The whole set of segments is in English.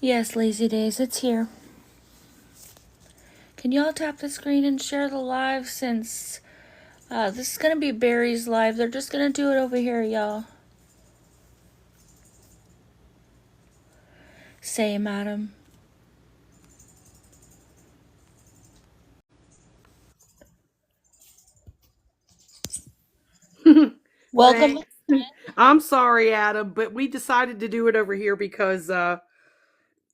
Yes, Lazy Days, it's here. Can y'all tap the screen and share the live since this is gonna be Barry's live. They're just gonna do it over here, y'all. Say, madam. Welcome. Thanks. I'm sorry, Adam, but we decided to do it over here because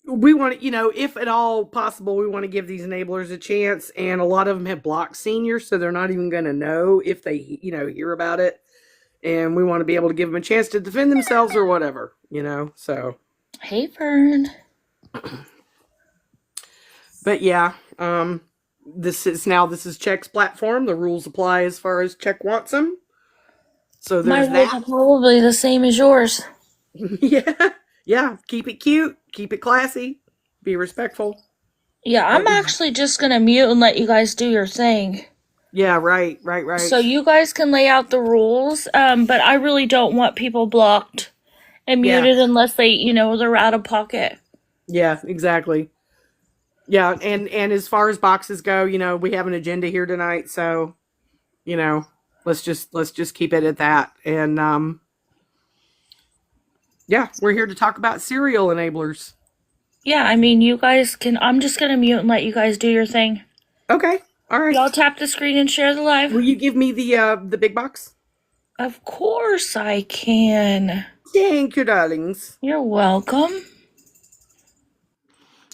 we want to, if at all possible, we want to give these enablers a chance. And a lot of them have blocked seniors, so they're not even going to know if they, hear about it. And we want to be able to give them a chance to defend themselves or whatever, so. Hey, Fern. But yeah, this is Check's platform. The rules apply as far as Check wants them. So My there's rules are that. probably the same as yours. Yeah. Keep it cute. Keep it classy. Be respectful. Yeah, I'm actually just gonna mute and let you guys do your thing. Yeah, right. So you guys can lay out the rules, but I really don't want people blocked and Yeah, muted unless they, they're out of pocket. yeah, exactly. Yeah, and as far as boxes go, we have an agenda here tonight, so you know, let's just keep it at that. And yeah, we're here to talk about serial enablers. Yeah, I mean, you guys can. I'm just gonna mute and let you guys do your thing. Okay, all right. Y'all tap the screen and share the live. Will you give me the big box? Of course I can. Thank you, darlings. You're welcome.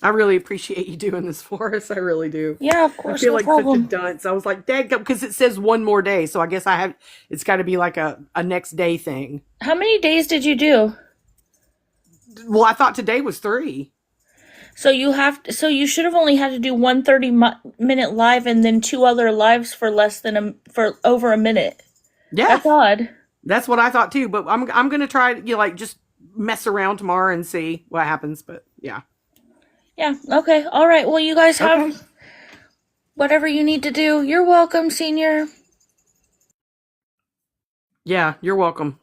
I really appreciate you doing this for us. I really do. Yeah, of I course, feel no like such a problem. dunce. I was like, dang, because it says one more day, so I guess it's got to be like a next day thing. How many days did you do? Well, I thought today was 3. So you should have only had to do one 30-minute live and then 2 other lives for for over a minute. Yeah, That's odd. that's what I thought too. But I'm gonna try to just mess around tomorrow and see what happens. But yeah. Yeah, okay. All right. Well, you guys have Okay. whatever you need to do. You're welcome, senior. Yeah, you're welcome.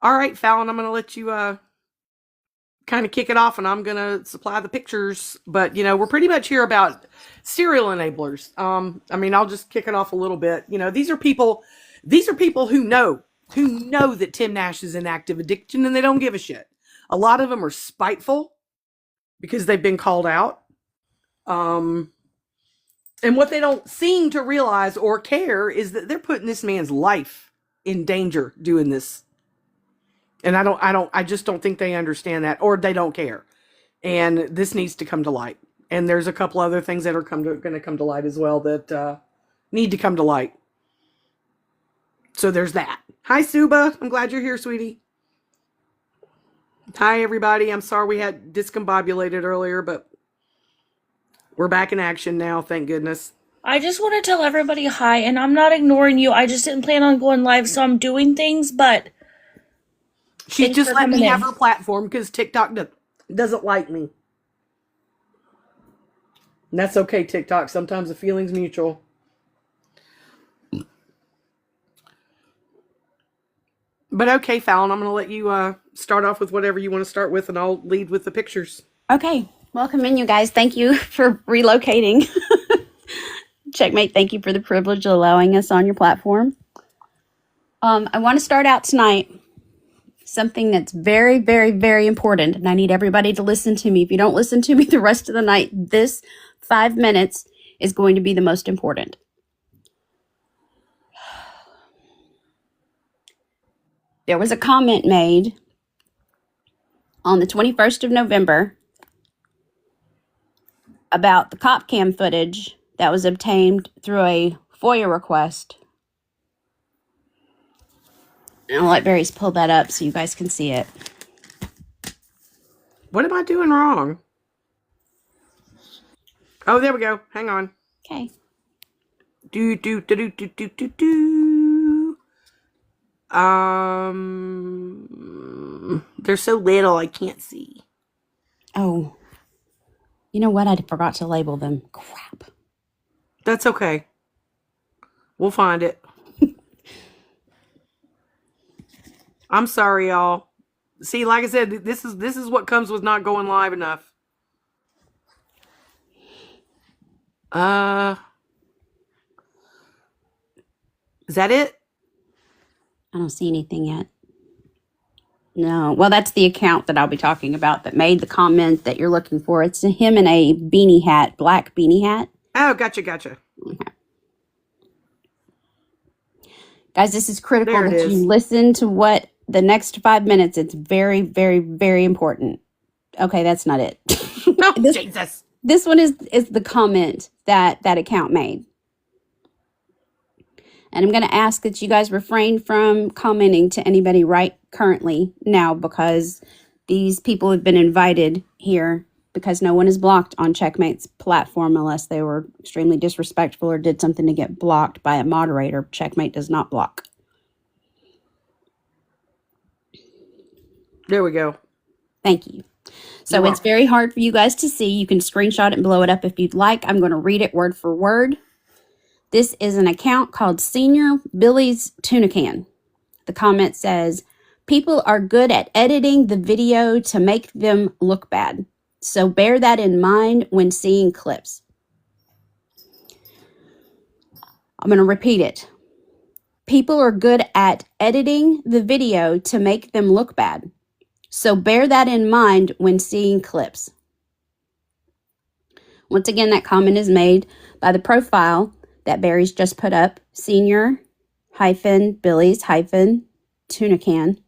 All right, Fallon, I'm gonna let you kind of kick it off, and I'm gonna supply the pictures. But we're pretty much here about serial enablers. I mean, I'll just kick it off a little bit. These are people who know that Tim Nash is in active addiction, and they don't give a shit. A lot of them are spiteful because they've been called out. And what they don't seem to realize or care is that they're putting this man's life in danger doing this. And I just don't think they understand that, or they don't care. And this needs to come to light. And there's a couple other things that are going to come to light as well that need to come to light. So there's that. Hi, Suba. I'm glad you're here, sweetie. Hi, everybody. I'm sorry we had discombobulated earlier, but we're back in action now. Thank goodness. I just want to tell everybody hi, and I'm not ignoring you. I just didn't plan on going live, so I'm doing things, but She thanks just for let coming me have in. her platform because TikTok doesn't like me. And that's okay, TikTok. Sometimes the feeling's mutual. But okay, Fallon, I'm going to let you start off with whatever you want to start with, and I'll lead with the pictures. Okay, welcome in, you guys. Thank you for relocating. Checkmate, thank you for the privilege of allowing us on your platform. I want to start out tonight something that's very, very, very important, and I need everybody to listen to me. If you don't listen to me the rest of the night, this 5 minutes is going to be the most important. There was a comment made on the 21st of November about the cop cam footage that was obtained through a FOIA request. And I'll let Barry's pull that up so you guys can see it. What am I doing wrong? Oh, there we go. Hang on. Okay. Do, do, do, do, do, do, do, do. They're so little I can't see. Oh, you know what? I forgot to label them. Crap. That's okay. We'll find it. I'm sorry, y'all. See, like I said, this is what comes with not going live enough. Is that it? I don't see anything yet. No. Well, that's the account that I'll be talking about that made the comment that you're looking for. It's him in a beanie hat, black beanie hat. Oh, gotcha. Okay. Guys, this is critical There it that is. you listen to what the next 5 minutes. It's very, very, very important. Okay, that's not it. Oh, This Jesus. this one is the comment that account made. And I'm going to ask that you guys refrain from commenting to anybody right currently now, because these people have been invited here because no one is blocked on Checkmate's platform unless they were extremely disrespectful or did something to get blocked by a moderator. Checkmate does not block. There we go. Thank you. So You're it's welcome. very hard for you guys to see. You can screenshot it and blow it up if you'd like. I'm going to read it word for word. This is an account called Senior Billy's Tuna Can. The comment says, people are good at editing the video to make them look bad. So bear that in mind when seeing clips. I'm going to repeat it. People are good at editing the video to make them look bad. So bear that in mind when seeing clips. Once again, that comment is made by the profile that Barry's just put up, Senior-Billy's-Tuna Can.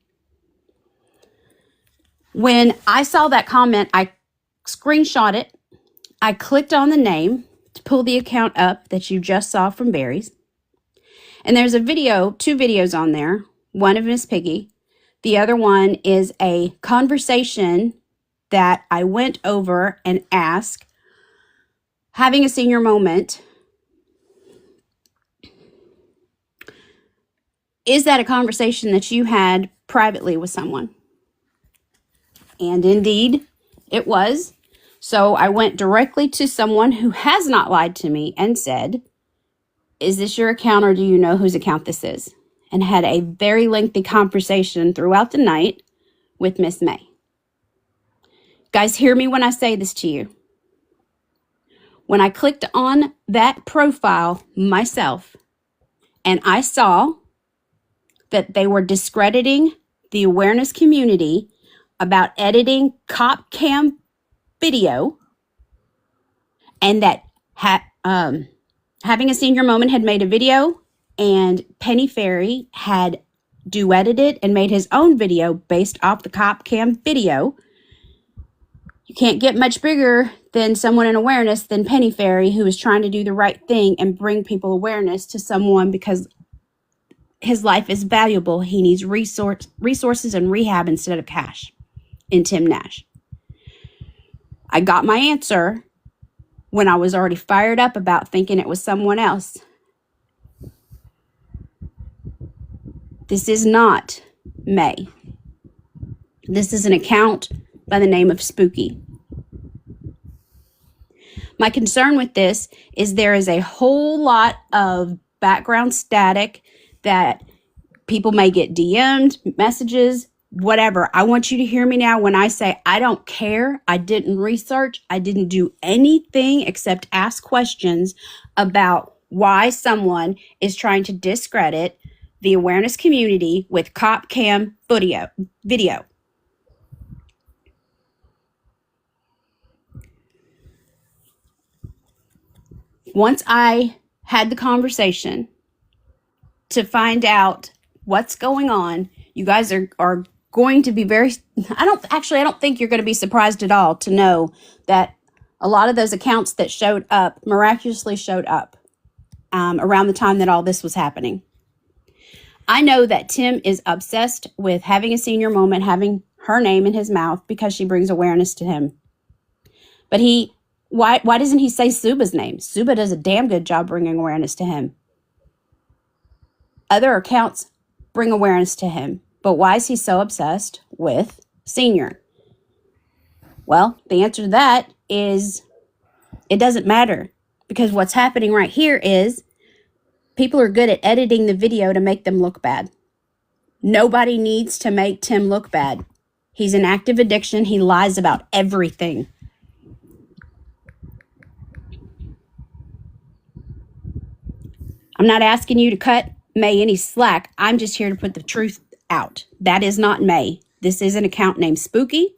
When I saw that comment, I screenshot it. I clicked on the name to pull the account up that you just saw from Barry's. And there's a video, 2 videos on there. One of Miss Piggy. The other one is a conversation that I went over and asked, having a senior moment. Is that a conversation that you had privately with someone? And indeed, it was. So I went directly to someone who has not lied to me and said, is this your account or do you know whose account this is? And had a very lengthy conversation throughout the night with Miss May. Guys, hear me when I say this to you. When I clicked on that profile myself and I saw that they were discrediting the awareness community about editing cop cam video, and that having a senior moment had made a video, and Penny Ferry had duetted it and made his own video based off the cop cam video. You can't get much bigger than someone in awareness than Penny Ferry, who is trying to do the right thing and bring people awareness to someone because his life is valuable. He needs resources and rehab instead of cash in Tim Nash. I got my answer when I was already fired up about thinking it was someone else. This is not May. This is an account by the name of Spooky. My concern with this is there is a whole lot of background static that people may get DM'd, messages, whatever. I want you to hear me now when I say I don't care. I didn't research. I didn't do anything except ask questions about why someone is trying to discredit the awareness community with cop cam video. Once I had the conversation to find out what's going on, you guys are going to be very, I don't think you're going to be surprised at all to know that a lot of those accounts that showed up miraculously showed up around the time that all this was happening. I know that Tim is obsessed with having a senior moment, having her name in his mouth because she brings awareness to him. But why doesn't he say Suba's name? Suba does a damn good job bringing awareness to him. Other accounts bring awareness to him. But why is he so obsessed with Senior? Well, the answer to that is it doesn't matter. Because what's happening right here is people are good at editing the video to make them look bad. Nobody needs to make Tim look bad. He's in active addiction. He lies about everything. I'm not asking you to cut May any slack. I'm just here to put the truth out. That is not May. This is an account named Spooky.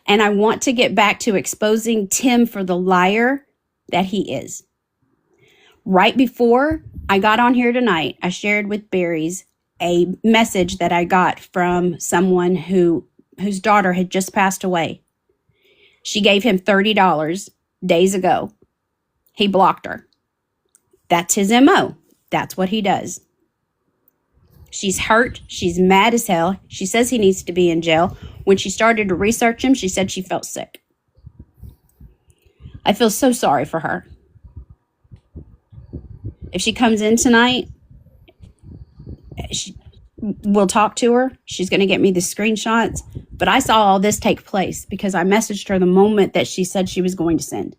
And I want to get back to exposing Tim for the liar that he is. Right before I got on here tonight, I shared with Barry's a message that I got from someone whose daughter had just passed away. She gave him $30 days ago. He blocked her. That's his MO. That's what he does. She's hurt. She's mad as hell. She says he needs to be in jail. When she started to research him, she said she felt sick. I feel so sorry for her. If she comes in tonight, we'll talk to her. She's going to get me the screenshots. But I saw all this take place because I messaged her the moment that she said she was going to send.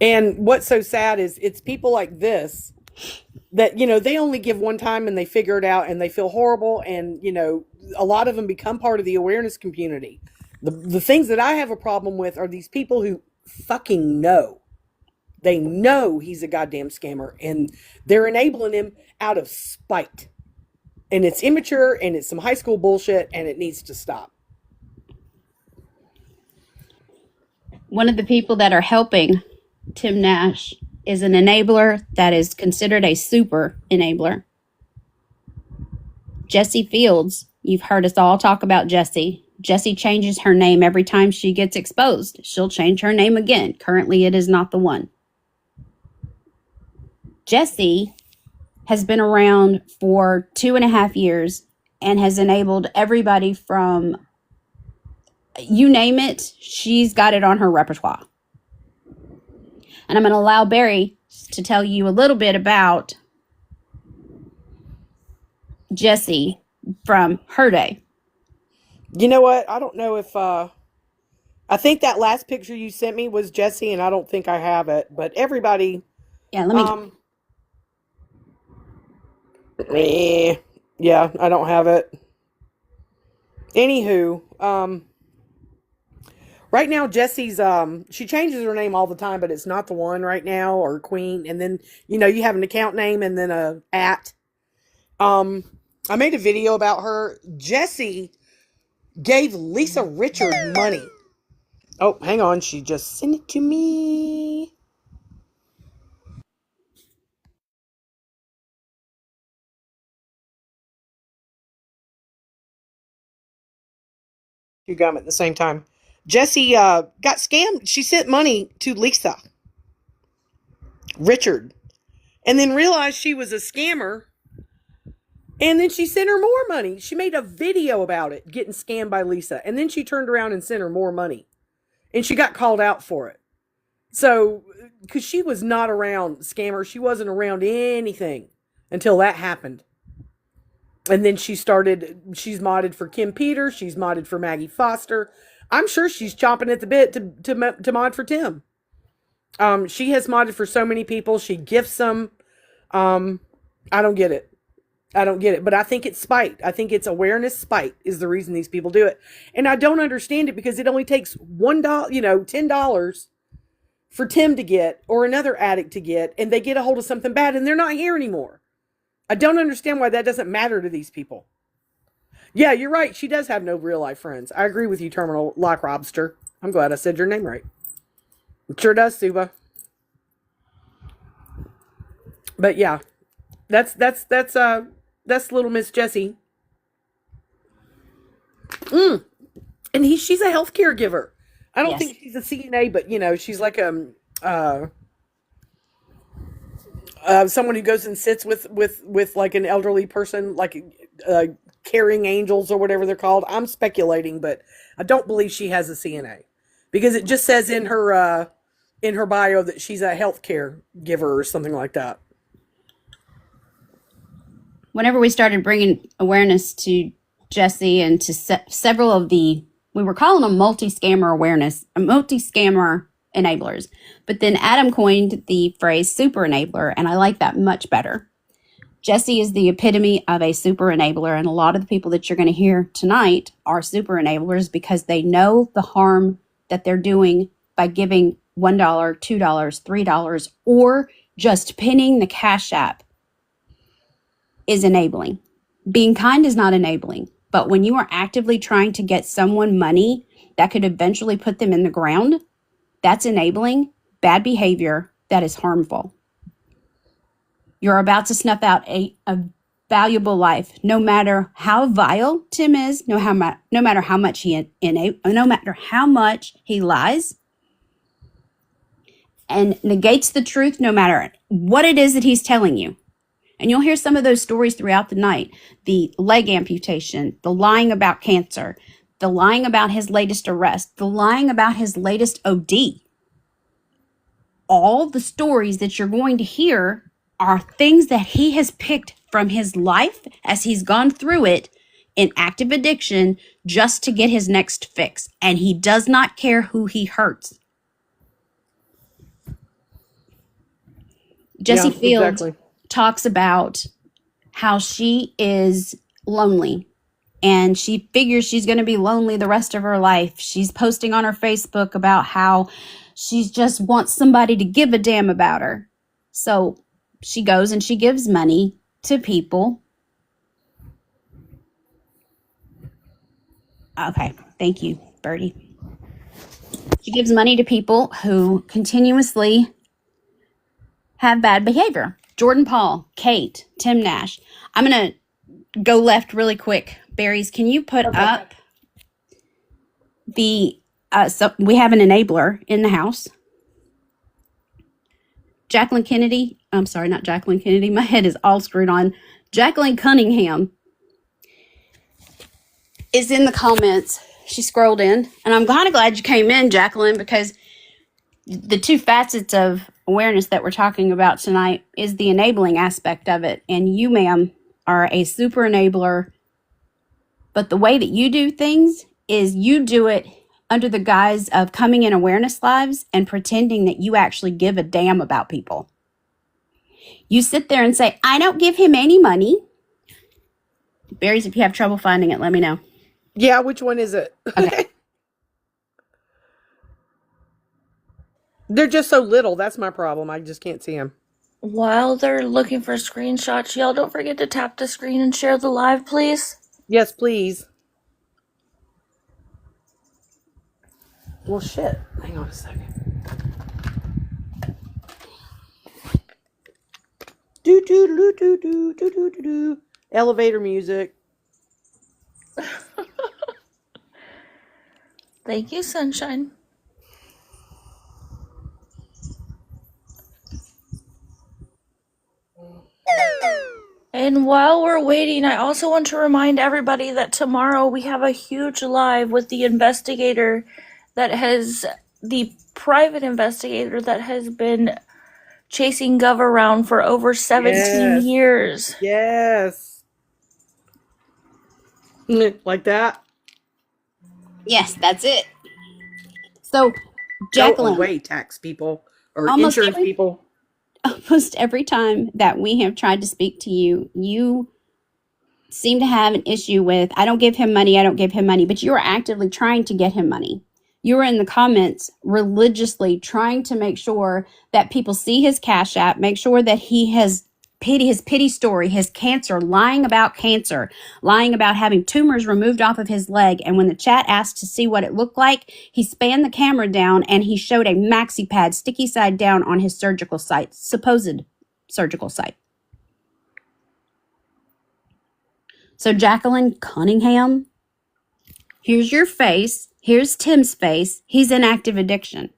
And what's so sad is it's people like this that, they only give one time and they figure it out and they feel horrible. And, a lot of them become part of the awareness community. The things that I have a problem with are these people who fucking know. They know he's a goddamn scammer and they're enabling him out of spite. And it's immature and it's some high school bullshit and it needs to stop. One of the people that are helping Tim Nash is an enabler that is considered a super enabler. Jessie Fields, you've heard us all talk about Jessie. Jessie changes her name every time she gets exposed. She'll change her name again. Currently, it is not the one. Jessie has been around for 2.5 years and has enabled everybody from, you name it, she's got it on her repertoire. And I'm going to allow Barry to tell you a little bit about Jessie from her day. You know what? I don't know if, I think that last picture you sent me was Jessie and I don't think I have it, but everybody, Yeah, let me. Yeah, I don't have it. Anywho, right now Jessie's, she changes her name all the time, but it's not the one right now, or Queen. And then, you have an account name and then a @ I made a video about her. Jessie gave Lisa Richard money. Oh, hang on. She just sent it to me. You got them at the same time. Jessie got scammed. She sent money to Lisa Richard and then realized she was a scammer. And then she sent her more money. She made a video about it, getting scammed by Lisa. And then she turned around and sent her more money. And she got called out for it. So, because she was not around scammers. She wasn't around anything until that happened. And then she's modded for Kim Peters. She's modded for Maggie Foster. I'm sure she's chomping at the bit to mod for Tim. She has modded for so many people. She gifts them. I don't get it. But I think it's spite. I think it's awareness. Spite is the reason these people do it. And I don't understand it because it only takes $1, $10 for Tim to get or another addict to get, and they get a hold of something bad and they're not here anymore. I don't understand why that doesn't matter to these people. Yeah, you're right. She does have no real life friends. I agree with you, Terminal Lock Robster. I'm glad I said your name right. It sure does, Suba. But yeah, that's little Miss Jessie. And she's a healthcare giver. I don't think she's a CNA, but she's like someone who goes and sits with like an elderly person, like carrying angels or whatever they're called. I'm speculating, but I don't believe she has a CNA because it just says in her bio that she's a healthcare giver or something like that. Whenever we started bringing awareness to Jessie and to several of we were calling them multi-scammer awareness, multi-scammer enablers. But then Adam coined the phrase super enabler, and I like that much better. Jesse is the epitome of a super enabler, and a lot of the people that you're going to hear tonight are super enablers because they know the harm that they're doing by giving $1, $2, $3, or just pinning the Cash App is enabling. Being kind is not enabling, but when you are actively trying to get someone money that could eventually put them in the ground, that's enabling bad behavior that is harmful. You're about to snuff out a valuable life, no matter how vile Tim is, no matter how much he lies and negates the truth, no matter what it is that he's telling you. And you'll hear some of those stories throughout the night. The leg amputation, the lying about cancer, the lying about his latest arrest, the lying about his latest OD. All the stories that you're going to hear are things that he has picked from his life as he's gone through it in active addiction just to get his next fix. And he does not care who he hurts. Jesse Fields talks about how she is lonely and she figures she's going to be lonely the rest of her life. She's posting on her Facebook about how she just wants somebody to give a damn about her. So she goes and she gives money to people. Okay, thank you, Birdie. She gives money to people who continuously have bad behavior. Jordan Paul, Kate, Tim Nash. I'm going to go left really quick. Berries, can you put up the, so we have an enabler in the house. Jacqueline Kennedy, I'm sorry, not Jacqueline Kennedy. My head is all screwed on. Jacqueline Cunningham is in the comments. She scrolled in, and I'm kind of glad you came in, Jacqueline, because the two facets of awareness that we're talking about tonight is the enabling aspect of it. And you, ma'am, are a super enabler. But the way that you do things is you do it under the guise of coming in awareness lives and pretending that you actually give a damn about people. You sit there and say, I don't give him any money. Berries, if you have trouble finding it, let me know. Yeah, which one is it? Okay. They're just so little. That's my problem. I just can't see them. While they're looking for screenshots, y'all don't forget to tap the screen and share the live, please. Yes, please. Well, shit. Hang on a second. Do do do do do do do do do. Elevator music. Thank you, Sunshine. And while we're waiting, I also want to remind everybody that tomorrow we have a huge live with the private investigator that has been chasing Gov around for over 17 years. Yes. Like that? Yes, that's it. So, Jacqueline. Go away, tax people or Almost insurance people. Almost every time that we have tried to speak to you, you seem to have an issue with, I don't give him money, but you are actively trying to get him money. You are in the comments religiously trying to make sure that people see his Cash App, make sure that he has his pity story, his cancer, lying about having tumors removed off of his leg. And when the chat asked to see what it looked like, he spanned the camera down and he showed a maxi pad sticky side down on his surgical site, supposed surgical site. So Jacqueline Cunningham, here's your face. Here's Tim's face. He's in active addiction.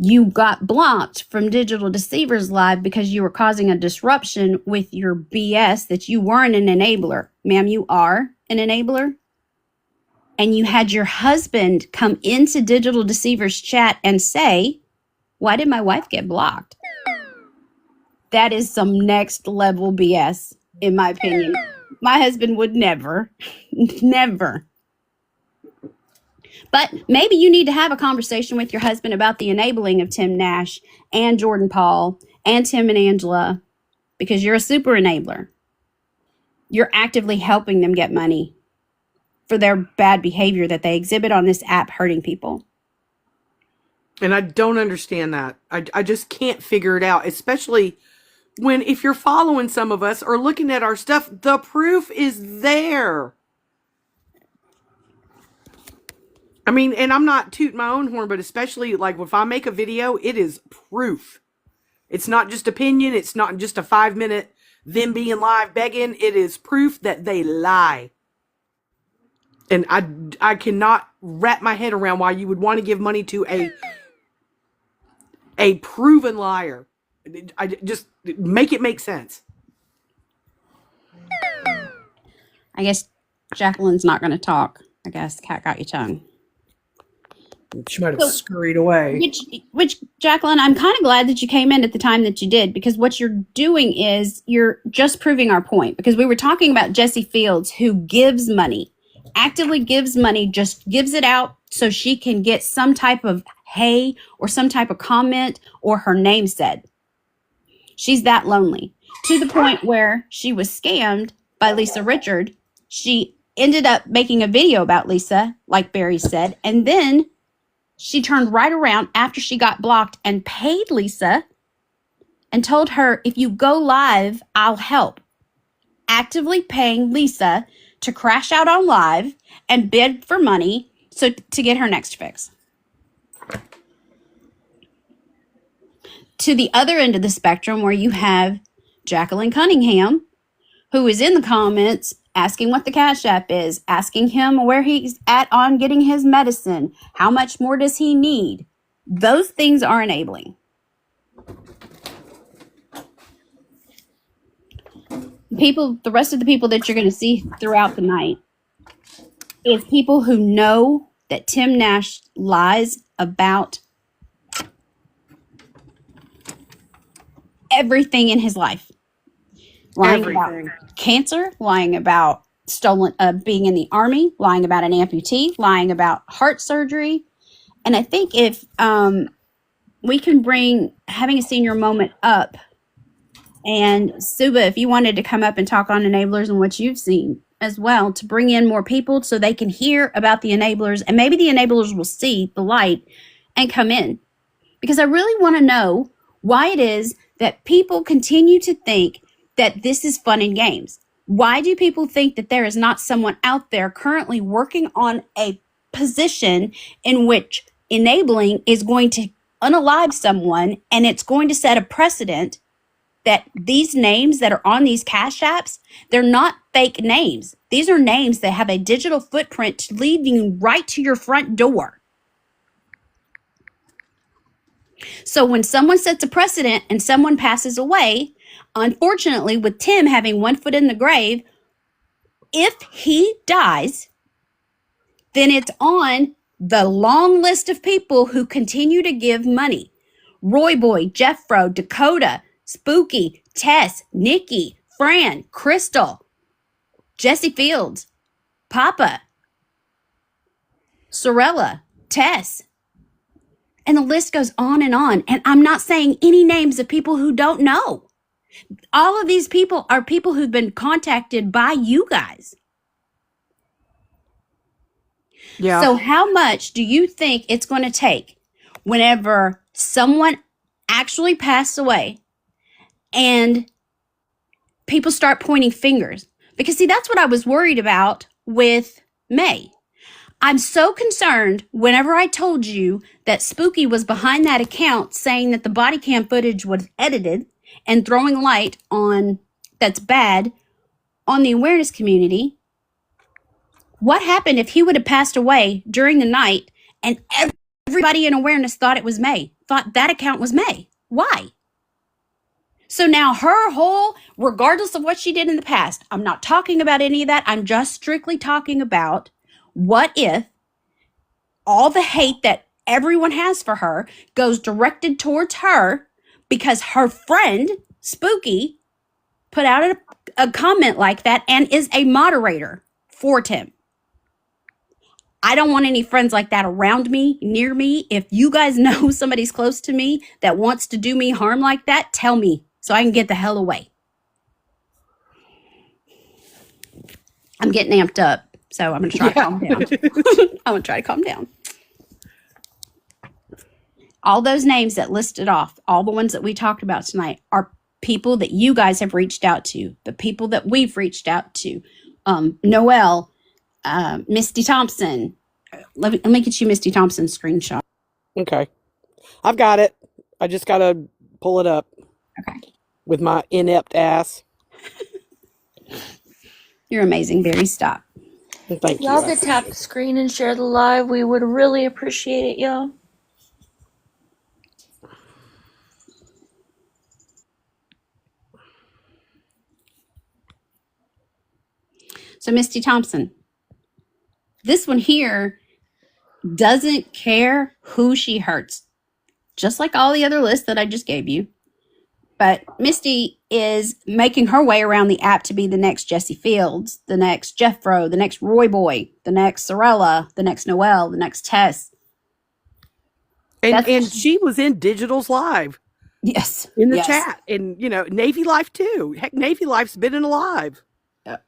You got blocked from Digital Deceivers Live because you were causing a disruption with your BS that you weren't an enabler. Ma'am, you are an enabler. And you had your husband come into Digital Deceivers chat and say, why did my wife get blocked? That is some next level BS, in my opinion. My husband would never, never. But maybe you need to have a conversation with your husband about the enabling of Tim Nash and Jordan Paul and Tim and Angela, because you're a super enabler. You're actively helping them get money for their bad behavior that they exhibit on this app, hurting people. And I don't understand that. I just can't figure it out, especially when, if you're following some of us or looking at our stuff, the proof is there. I mean, and I'm not tooting my own horn, but especially like if I make a video, it is proof. It's not just opinion. It's not just a 5-minute them being live begging. It is proof that they lie. And I cannot wrap my head around why you would want to give money to a proven liar. I just make it make sense. I guess Jacqueline's not going to talk. I guess cat got your tongue. She might have scurried away. Which Jacqueline, I'm kind of glad that you came in at the time that you did, because what you're doing is you're just proving our point. Because we were talking about Jessie Fields, who gives money, actively gives money, just gives it out so she can get some type of hey or some type of comment or her name said. She's that lonely, to the point where she was scammed by Lisa Richard. She ended up making a video about Lisa, like Barry said, and then she turned right around after she got blocked and paid Lisa and told her, if you go live, I'll help. Actively paying Lisa to crash out on live and bid for money to get her next fix. To the other end of the spectrum, where you have Jacqueline Cunningham, who is in the comments asking what the Cash App is, asking him where he's at on getting his medicine, how much more does he need. Those things are enabling. The rest of the people that you're going to see throughout the night is people who know that Tim Nash lies about everything in his life. Lying about cancer, lying about being in the Army, lying about an amputee, lying about heart surgery. And I think if we can bring having a senior moment up, and Suba, if you wanted to come up and talk on enablers and what you've seen as well, to bring in more people so they can hear about the enablers, and maybe the enablers will see the light and come in. Because I really want to know why it is that people continue to think that this is fun and games. Why do people think that there is not someone out there currently working on a position in which enabling is going to unalive someone, and it's going to set a precedent that these names that are on these Cash Apps, they're not fake names. These are names that have a digital footprint leading you right to your front door. So when someone sets a precedent and someone passes away, unfortunately, with Tim having one foot in the grave, if he dies, then it's on the long list of people who continue to give money. Roy Boy, Jeffro, Dakota, Spooky, Tess, Nikki, Fran, Crystal, Jessie Fields, Papa, Sorella, Tess. And the list goes on. And I'm not saying any names of people who don't know. All of these people are people who've been contacted by you guys. Yeah. So how much do you think it's going to take whenever someone actually passes away and people start pointing fingers? Because see, that's what I was worried about with May. I'm so concerned whenever I told you that Spooky was behind that account saying that the body cam footage was edited and throwing light on that's bad on the awareness community. What happened if he would have passed away during the night and everybody in awareness thought it was May, thought that account was May? Why? So now her whole, regardless of what she did in the past, I'm not talking about any of that. I'm just strictly talking about what if all the hate that everyone has for her goes directed towards her because her friend, Spooky, put out a comment like that and is a moderator for Tim. I don't want any friends like that around me, near me. If you guys know somebody's close to me that wants to do me harm like that, tell me so I can get the hell away. I'm getting amped up, so I'm going to try to calm down. I'm going to try to calm down. All those names that listed off, all the ones that we talked about tonight, are people that you guys have reached out to, the people that we've reached out to. Noelle, Misty Thompson. Let me get you Misty Thompson's screenshot. Okay. I've got it. I just got to pull it up Okay. with my inept ass. You're amazing, Barry. Stop. Thank you. Y'all could tap the screen and share the live. We would really appreciate it, y'all. So, Misty Thompson, this one here doesn't care who she hurts, just like all the other lists that I just gave you. But Misty is making her way around the app to be the next Jesse Fields, the next Jeffro, the next Roy Boy, the next Sorella, the next Noelle, the next Tess. And she was in Digital's live Yes. in the yes. chat. And, you know, Navy Life too. Heck, Navy Life's been in a live. Yep.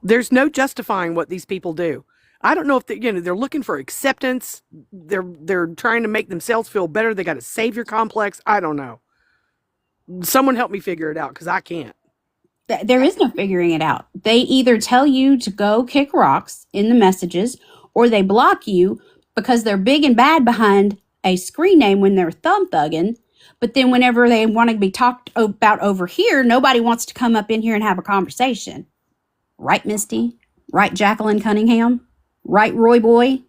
There's no justifying what these people do. I don't know if they're looking for acceptance. They're trying to make themselves feel better. They got a savior complex. I don't know. Someone help me figure it out because I can't. There is no figuring it out. They either tell you to go kick rocks in the messages, or they block you because they're big and bad behind a screen name when they're thumb thugging. But then whenever they want to be talked about over here, nobody wants to come up in here and have a conversation. Right, Misty? Right, Jacqueline Cunningham? Right, Roy Boy?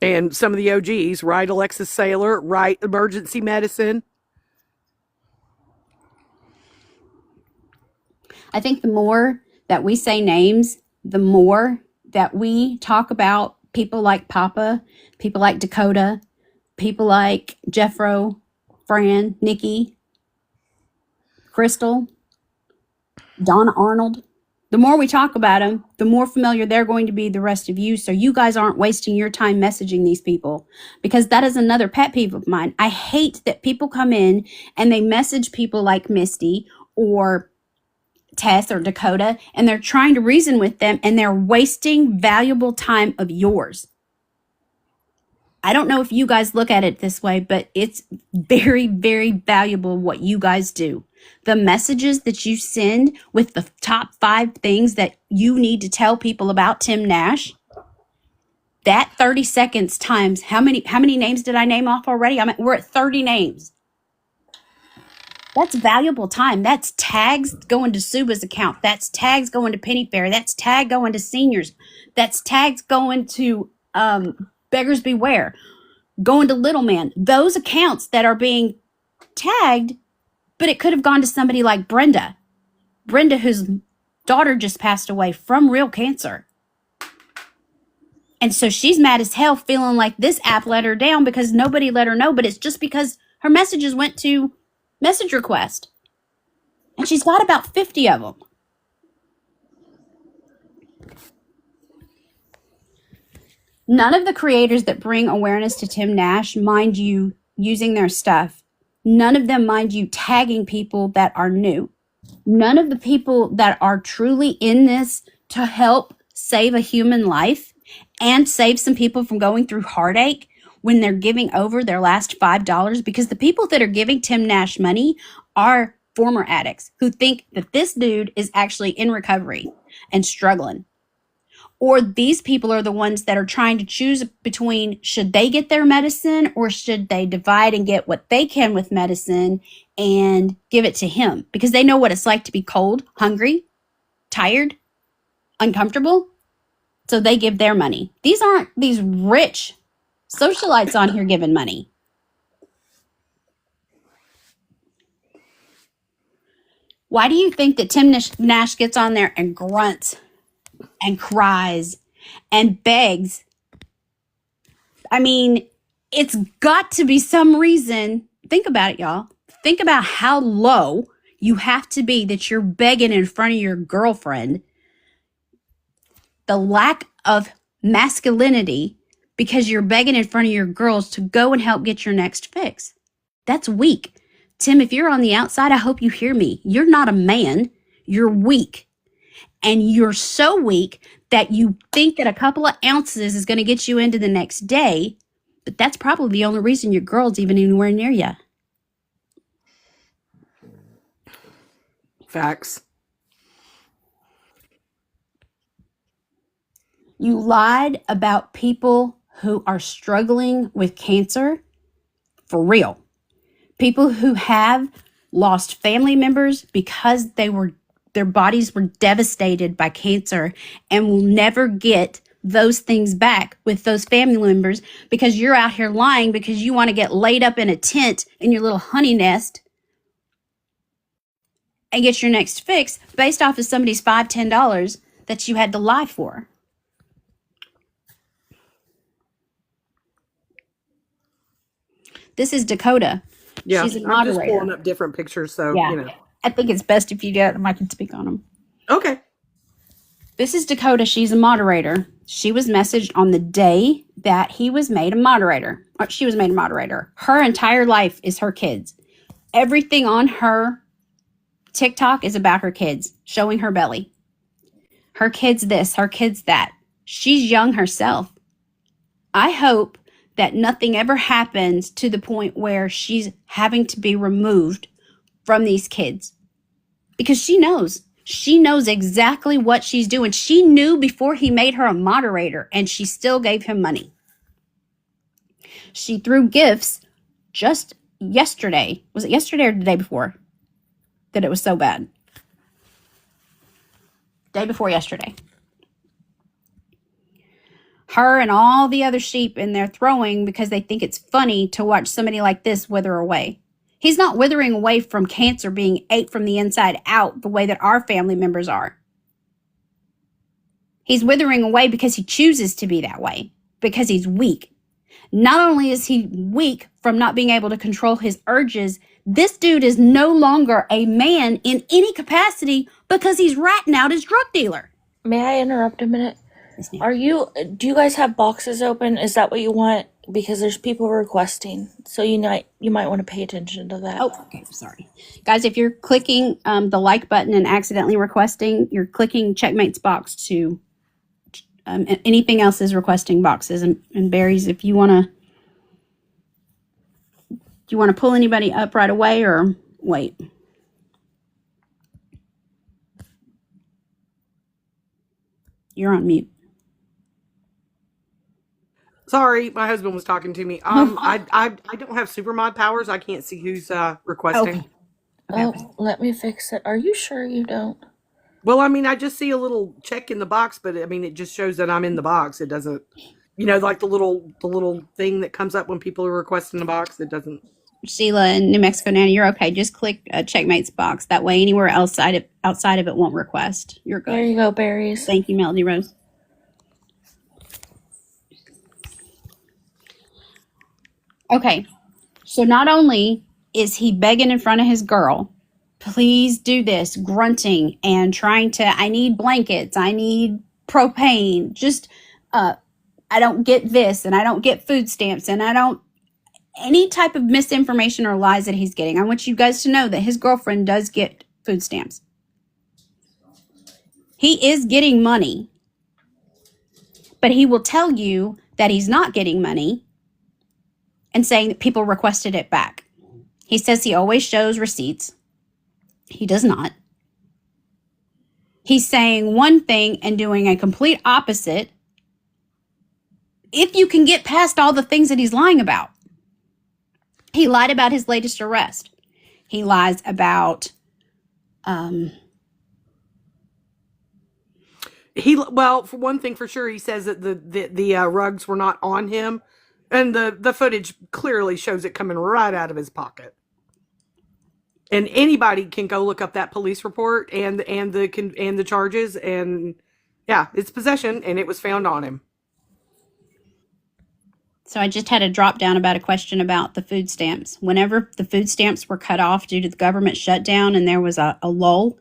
And some of the OGs, right, Alexis Saylor, right, Emergency Medicine. I think the more that we say names, the more that we talk about people like Papa, people like Dakota, people like Jeffro, Fran, Nikki, Crystal, Donna Arnold. The more we talk about them, the more familiar they're going to be the rest of you. So you guys aren't wasting your time messaging these people, because that is another pet peeve of mine. I hate that people come in and they message people like Misty or Tess or Dakota, and they're trying to reason with them, and they're wasting valuable time of yours. I don't know if you guys look at it this way, but it's very, very valuable what you guys do. The messages that you send with the top 5 things that you need to tell people about Tim Nash, that 30 seconds times, how many names did I name off already? We're at 30 names. That's valuable time. That's tags going to Suba's account. That's tags going to Penny Fair. That's tag going to seniors. That's tags going to Beggars Beware, going to Little Man. Those accounts that are being tagged, but it could have gone to somebody like Brenda. Brenda, whose daughter just passed away from real cancer. And so she's mad as hell, feeling like this app let her down because nobody let her know, but it's just because her messages went to message request. And she's got about 50 of them. None of the creators that bring awareness to Tim Nash mind you using their stuff. None of them mind you tagging people that are new. None of the people that are truly in this to help save a human life and save some people from going through heartache when they're giving over their last $5, because the people that are giving Tim Nash money are former addicts who think that this dude is actually in recovery and struggling. Or these people are the ones that are trying to choose between should they get their medicine or should they divide and get what they can with medicine and give it to him, because they know what it's like to be cold, hungry, tired, uncomfortable. So they give their money. These aren't these rich socialites on here giving money. Why do you think that Tim Nash gets on there and grunts and cries and begs? I mean, it's got to be some reason. Think about it, y'all. Think about how low you have to be that you're begging in front of your girlfriend. The lack of masculinity because you're begging in front of your girls to go and help get your next fix. That's weak. Tim, if you're on the outside, I hope you hear me. You're not a man. You're weak. And you're so weak that you think that a couple of ounces is going to get you into the next day, but that's probably the only reason your girl's even anywhere near you. Facts. You lied about people who are struggling with cancer for real. People who have lost family members because their bodies were devastated by cancer and will never get those things back with those family members because you're out here lying because you want to get laid up in a tent in your little honey nest and get your next fix based off of somebody's $5-10 that you had to lie for. This is Dakota. Yeah, She's a I'm just moderator. pulling up different pictures, so Yeah. you know. I think it's best if you do it and I can speak on them. Okay. This is Dakota. She's a moderator. She was messaged on the day that he was made a moderator. Or she was made a moderator. Her entire life is her kids. Everything on her TikTok is about her kids, showing her belly. Her kids this, her kids that. She's young herself. I hope that nothing ever happens to the point where she's having to be removed from these kids. Because she knows. She knows exactly what she's doing. She knew before he made her a moderator, and she still gave him money. She threw gifts just yesterday. Was it yesterday or the day before that it was so bad? Day before yesterday. Her and all the other sheep in there throwing because they think it's funny to watch somebody like this wither away. He's not withering away from cancer being ate from the inside out the way that our family members are. He's withering away because he chooses to be that way, because he's weak. Not only is he weak from not being able to control his urges, this dude is no longer a man in any capacity because he's ratting out his drug dealer. May I interrupt a minute? Do you guys have boxes open? Is that what you want? Because there's people requesting. So you might want to pay attention to that. Oh, okay, sorry. Guys, if you're clicking the like button and accidentally requesting, you're clicking Checkmate's box to anything else is requesting boxes. And Barry's, if you want to, do you want to pull anybody up right away or wait? You're on mute. Sorry, my husband was talking to me. I don't have super mod powers. I can't see who's requesting. Okay. Let me fix it. Are you sure you don't? Well, I mean, I just see a little check in the box, but I mean, it just shows that I'm in the box. It doesn't, like the little thing that comes up when people are requesting the box. It doesn't. Sheila in New Mexico, Nanny, you're okay. Just click Checkmate's box. That way, anywhere else outside of it won't request. You're good. There you go, berries. Thank you, Melody Rose. Okay, so not only is he begging in front of his girl, please do this, grunting and trying to, I need blankets, I need propane, just, I don't get this, and I don't get food stamps, and I don't, any type of misinformation or lies that he's getting. I want you guys to know that his girlfriend does get food stamps. He is getting money, but he will tell you that he's not getting money and saying that people requested it back. He says he always shows receipts. He does not. He's saying one thing and doing a complete opposite. If you can get past all the things that he's lying about. He lied about his latest arrest. He lies about Well, for one thing, for sure, he says that the rugs were not on him, and the footage clearly shows it coming right out of his pocket. And anybody can go look up that police report and the charges, and yeah, it's possession, and it was found on him. So I just had a drop down about a question about the food stamps. Whenever the food stamps were cut off due to the government shutdown and there was a lull,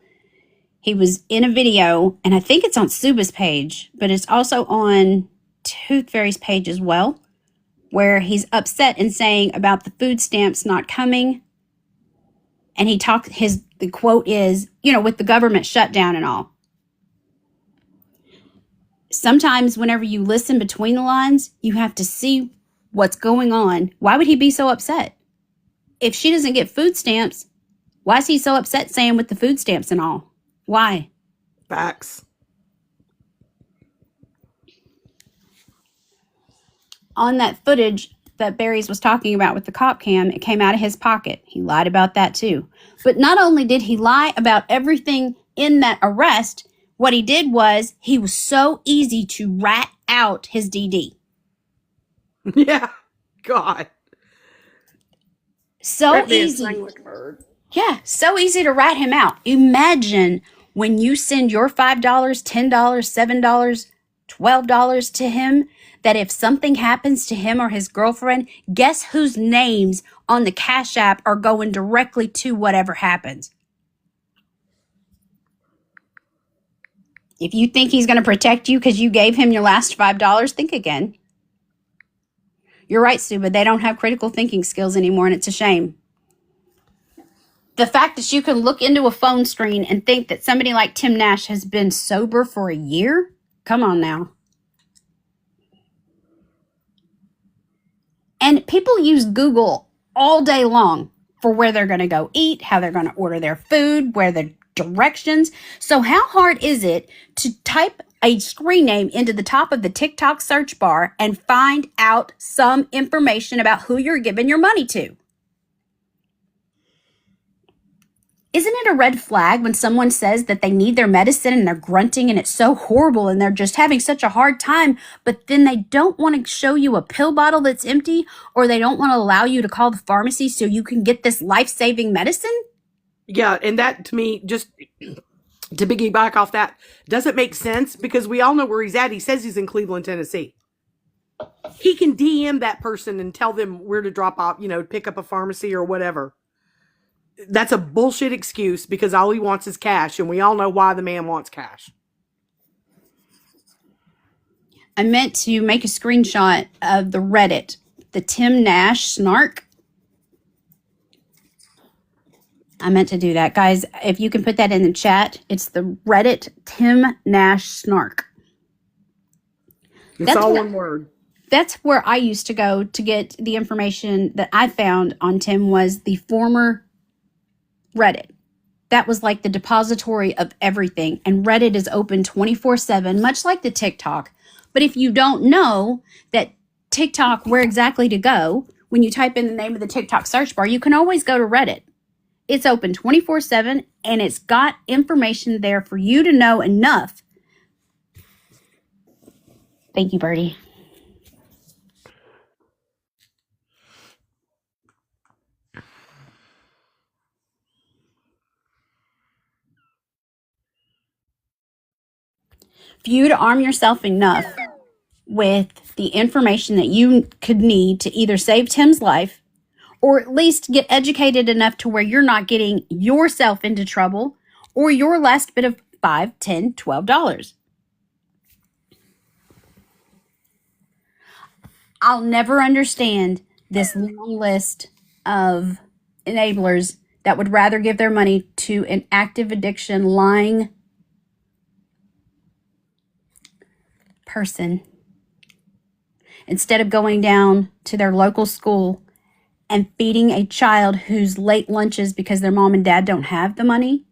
he was in a video, and I think it's on Suba's page, but it's also on Tooth Fairy's page as well, where he's upset and saying about the food stamps not coming. And the quote is, with the government shutdown and all. Sometimes whenever you listen between the lines, you have to see what's going on. Why would he be so upset? If she doesn't get food stamps, why is he so upset saying with the food stamps and all? Why? Facts. On that footage that Barry's was talking about with the cop cam, it came out of his pocket. He lied about that too. But not only did he lie about everything in that arrest, what he did was he was so easy to rat out his DD. Yeah. God. So That man easy. sang like a bird. Yeah, so easy to rat him out. Imagine when you send your $5, $10, $7, $12 to him, that if something happens to him or his girlfriend, guess whose names on the Cash App are going directly to whatever happens? If you think he's going to protect you because you gave him your last $5, think again. You're right, Suba. They don't have critical thinking skills anymore, and it's a shame. The fact that you can look into a phone screen and think that somebody like Tim Nash has been sober for a year? Come on now. And people use Google all day long for where they're going to go eat, how they're going to order their food, where the directions. So how hard is it to type a screen name into the top of the TikTok search bar and find out some information about who you're giving your money to? Isn't it a red flag when someone says that they need their medicine and they're grunting and it's so horrible and they're just having such a hard time, but then they don't want to show you a pill bottle that's empty, or they don't want to allow you to call the pharmacy so you can get this life-saving medicine? Yeah, and that to me, just to piggyback off that, doesn't make sense because we all know where he's at. He says he's in Cleveland, Tennessee. He can DM that person and tell them where to drop off, pick up a pharmacy or whatever. That's a bullshit excuse because all he wants is cash, and we all know why the man wants cash. I meant to make a screenshot of the Reddit, the Tim Nash snark. I meant to do that. Guys, if you can put that in the chat, it's the Reddit Tim Nash snark. It's all one word. That's where I used to go to get the information that I found on Tim, was the former Reddit. That was like the depository of everything. And Reddit is open 24/7, much like the TikTok. But if you don't know that TikTok, where exactly to go, when you type in the name of the TikTok search bar, you can always go to Reddit. It's open 24/7, and it's got information there for you to know enough. Thank you, Birdie. For you to arm yourself enough with the information that you could need to either save Tim's life or at least get educated enough to where you're not getting yourself into trouble or your last bit of $5, $10, $12. I'll never understand this long list of enablers that would rather give their money to an active addiction lying person instead of going down to their local school and feeding a child who's late lunches because their mom and dad don't have the money,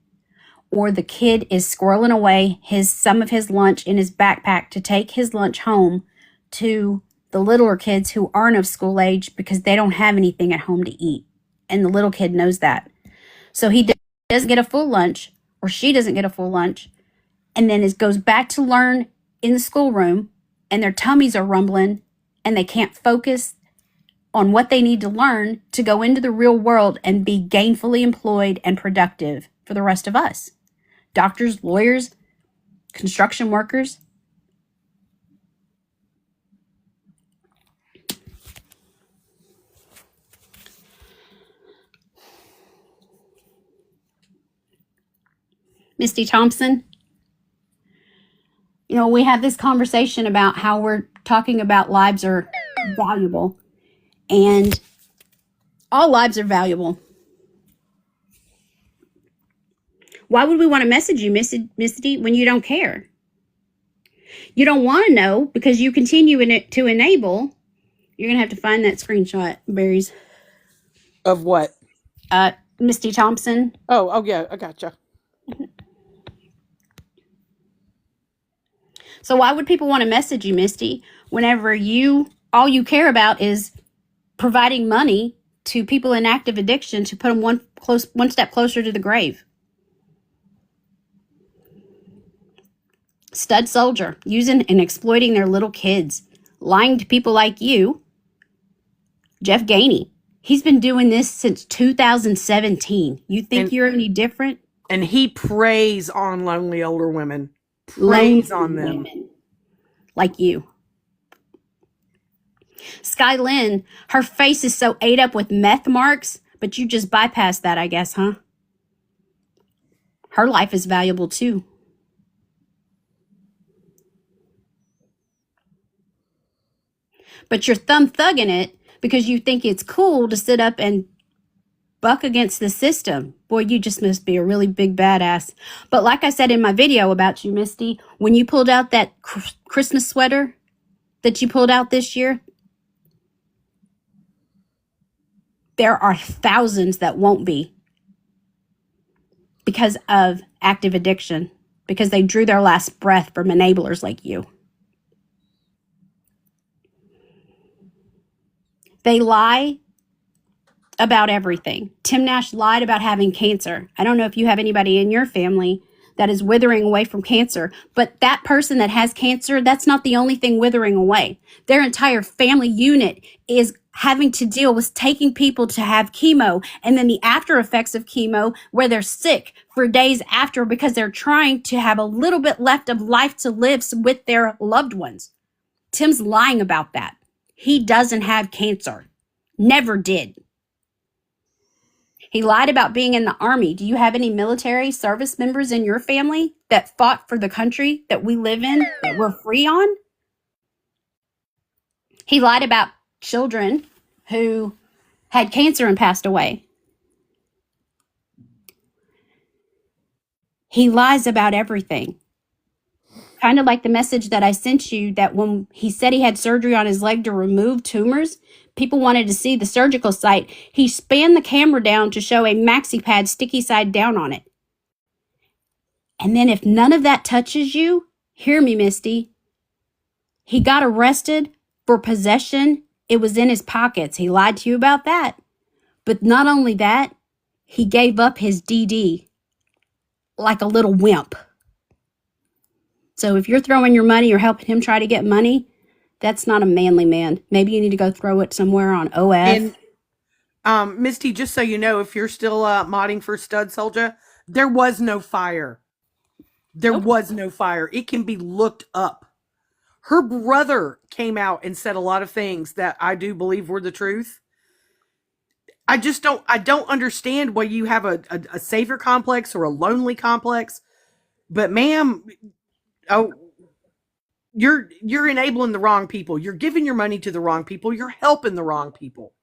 or the kid is squirreling away some of his lunch in his backpack to take his lunch home to the littler kids who aren't of school age because they don't have anything at home to eat. And the little kid knows that. So he doesn't get a full lunch, or she doesn't get a full lunch, and then goes back to learn in the schoolroom, and their tummies are rumbling and they can't focus on what they need to learn to go into the real world and be gainfully employed and productive for the rest of us. Doctors, lawyers, construction workers. Misty Thompson. You know, we have this conversation about how we're talking about lives are valuable, and all lives are valuable. Why would we want to message you, Misty, when you don't care? You don't want to know because you continue to enable. You're going to have to find that screenshot, Berries. Of what? Misty Thompson. Oh yeah, I gotcha. So why would people want to message you, Misty, whenever all you care about is providing money to people in active addiction to put them one step closer to the grave? Stud soldier, using and exploiting their little kids, lying to people like you. Jeff Gainey, he's been doing this since 2017. You think you're any different? And he preys on lonely older women. Preys on them. Women like you. Sky Lynn, her face is so ate up with meth marks, but you just bypassed that, I guess, huh? Her life is valuable too. But you're thumb thugging it because you think it's cool to sit up and buck against the system. Boy, you just must be a really big badass. But like I said in my video about you, Misty, when you pulled out that Christmas sweater that you pulled out this year, there are thousands that won't be because of active addiction, because they drew their last breath from enablers like you. They lie about everything. Tim Nash lied about having cancer. I don't know if you have anybody in your family that is withering away from cancer, but that person that has cancer, that's not the only thing withering away. Their entire family unit is having to deal with taking people to have chemo and then the after effects of chemo where they're sick for days after because they're trying to have a little bit left of life to live with their loved ones. Tim's lying about that. He doesn't have cancer. Never did. He lied about being in the Army. Do you have any military service members in your family that fought for the country that we live in, that we're free on? He lied about children who had cancer and passed away. He lies about everything. Kind of like the message that I sent you that when he said he had surgery on his leg to remove tumors, people wanted to see the surgical site. He spanned the camera down to show a maxi pad sticky side down on it. And then if none of that touches you, hear me, Misty. He got arrested for possession. It was in his pockets. He lied to you about that. But not only that, he gave up his DD like a little wimp. So if you're throwing your money or helping him try to get money, that's not a manly man. Maybe you need to go throw it somewhere on OF. And Misty, just so you know, if you're still modding for Stud Soldier, there was no fire. There was no fire. It can be looked up. Her brother came out and said a lot of things that I do believe were the truth. I don't understand why you have a savior complex or a lonely complex. But ma'am, you're enabling the wrong people. You're giving your money to the wrong people. You're helping the wrong people.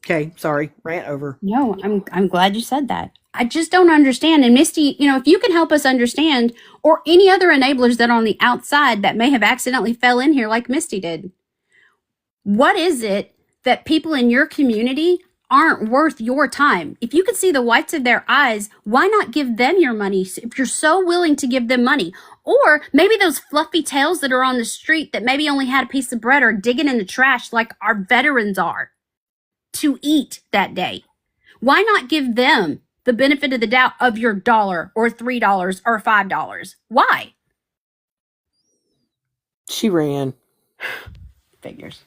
Okay, sorry, rant over. No, I'm glad you said that. I just don't understand. And Misty, you know, if you can help us understand, or any other enablers that are on the outside that may have accidentally fell in here like Misty did, what is it that people in your community aren't worth your time? If you could see the whites of their eyes, why not give them your money if you're so willing to give them money? Or maybe those fluffy tails that are on the street that maybe only had a piece of bread are digging in the trash like our veterans are to eat that day. Why not give them the benefit of the doubt of your $1 or $3 or $5? Why? She ran. Figures.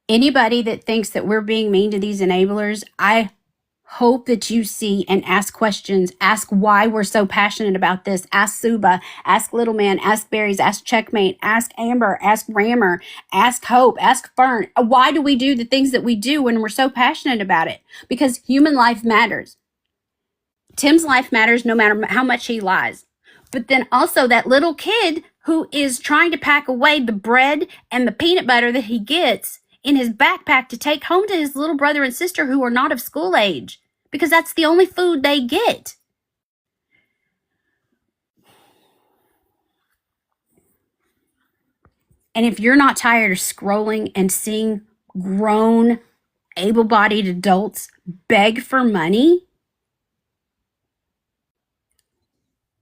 Anybody that thinks that we're being mean to these enablers, I hope that you see and ask questions. Ask why we're so passionate about this. Ask Suba, ask Little Man, ask Berries, ask Checkmate, ask Amber, ask Rammer, ask Hope, ask Fern. Why do we do the things that we do when we're so passionate about it? Because human life matters. Tim's life matters no matter how much he lies. But then also that little kid who is trying to pack away the bread and the peanut butter that he gets in his backpack to take home to his little brother and sister who are not of school age, because that's the only food they get. And if you're not tired of scrolling and seeing grown, able-bodied adults beg for money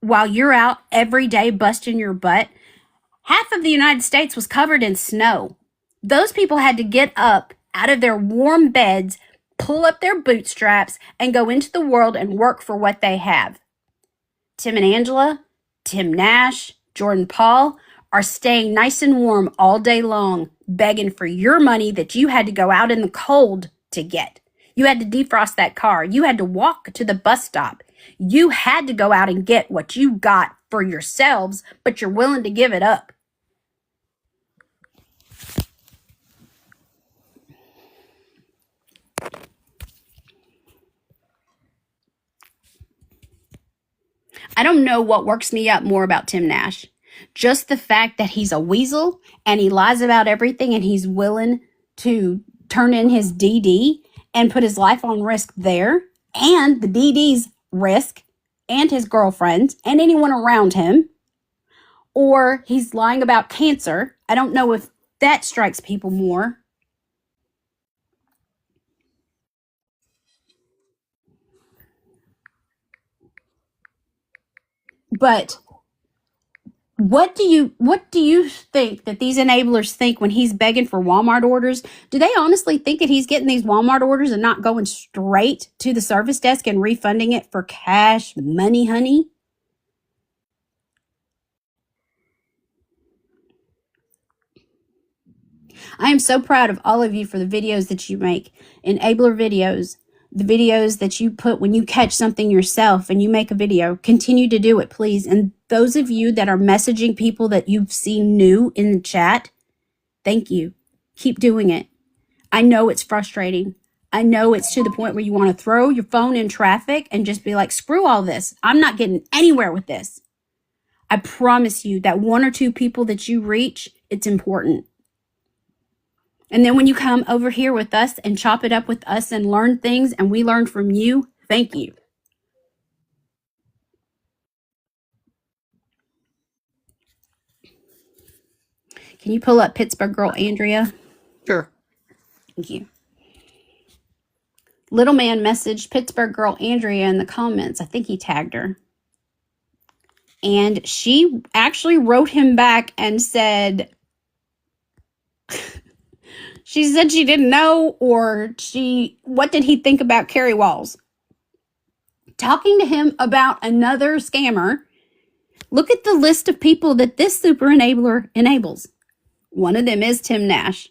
while you're out every day busting your butt, half of the United States was covered in snow. Those people had to get up out of their warm beds, pull up their bootstraps, and go into the world and work for what they have. Tim and Angela, Tim Nash, Jordan Paul are staying nice and warm all day long, begging for your money that you had to go out in the cold to get. You had to defrost that car. You had to walk to the bus stop. You had to go out and get what you got for yourselves, but you're willing to give it up. I don't know what works me up more about Tim Nash. Just the fact that he's a weasel and he lies about everything and he's willing to turn in his DD and put his life on risk there, and the DD's risk, and his girlfriend and anyone around him. Or he's lying about cancer. I don't know if that strikes people more. But what do you think that these enablers think when he's begging for Walmart orders? Do they honestly think that he's getting these Walmart orders and not going straight to the service desk and refunding it for cash money, honey? I am so proud of all of you for the videos that you make, enabler videos, the videos that you put when you catch something yourself and you make a video. Continue to do it, please. And those of you that are messaging people that you've seen new in the chat, thank you. Keep doing it. I know it's frustrating. I know it's to the point where you want to throw your phone in traffic and just be like, screw all this. I'm not getting anywhere with this. I promise you that one or two people that you reach, it's important. And then when you come over here with us and chop it up with us and learn things and we learn from you, thank you. Can you pull up Pittsburgh Girl Andrea? Sure. Thank you. Little Man messaged Pittsburgh Girl Andrea in the comments. I think he tagged her. And she actually wrote him back and said... She said she didn't know, or what did he think about Carrie Walls? Talking to him about another scammer. Look at the list of people that this super enabler enables. One of them is Tim Nash.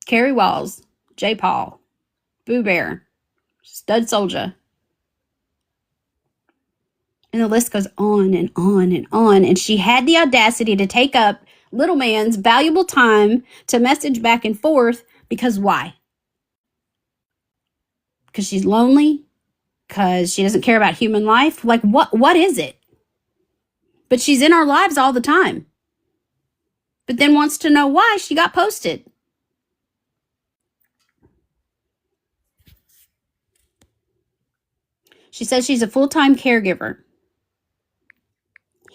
Carrie Walls, J. Paul, Boo Bear, Stud Soldier. And the list goes on and on and on. And she had the audacity to take up Little Man's valuable time to message back and forth. Because why? Because she's lonely? Because she doesn't care about human life? Like, what is it? But she's in our lives all the time. But then wants to know why she got posted. She says she's a full-time caregiver.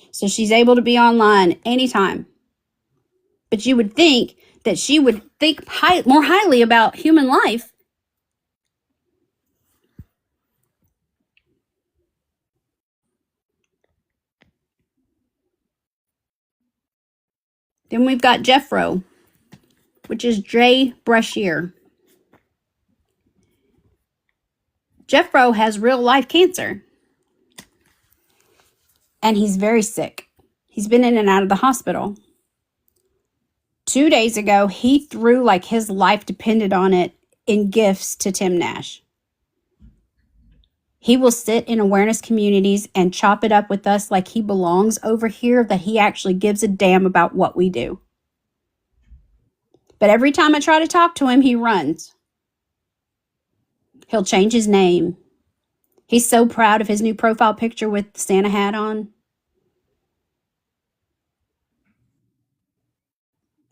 So she's able to be online anytime. But you would think that she would think more highly about human life. Then we've got Jeffro, which is Jay Brashear. Jeffro has real life cancer. And he's very sick. He's been in and out of the hospital. 2 days ago, he threw like his life depended on it in gifts to Tim Nash. He will sit in awareness communities and chop it up with us like he belongs over here, that he actually gives a damn about what we do. But every time I try to talk to him, he runs. He'll change his name. He's so proud of his new profile picture with the Santa hat on.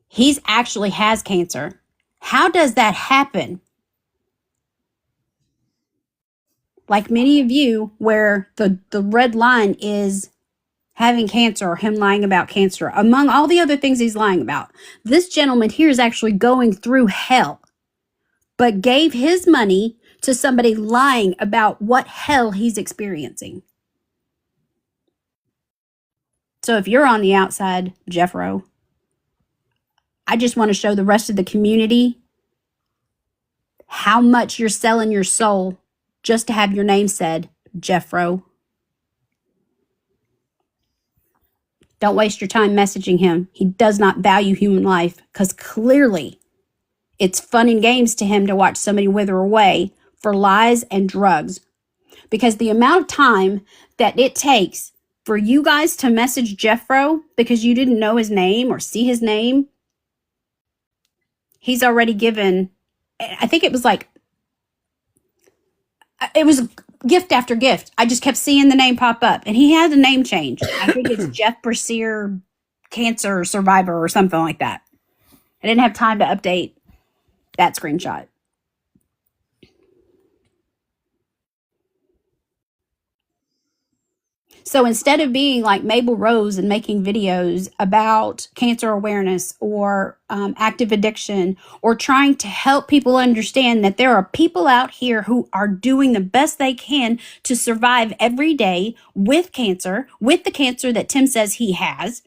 He's actually has cancer. How does that happen? Like many of you, where the red line is having cancer or him lying about cancer, among all the other things he's lying about. This gentleman here is actually going through hell, but gave his money to somebody lying about what hell he's experiencing. So if you're on the outside, Jeffro, I just want to show the rest of the community how much you're selling your soul just to have your name said, Jeffro. Don't waste your time messaging him. He does not value human life, because clearly it's fun and games to him to watch somebody wither away for lies and drugs. Because the amount of time that it takes for you guys to message Jeffro because you didn't know his name or see his name, he's already given, I think it was gift after gift. I just kept seeing the name pop up, and he had a name change. I think it's Jeff Bercier, cancer survivor or something like that. I didn't have time to update that screenshot. So instead of being like Mabel Rose and making videos about cancer awareness or active addiction, or trying to help people understand that there are people out here who are doing the best they can to survive every day with cancer, with the cancer that Tim says he has,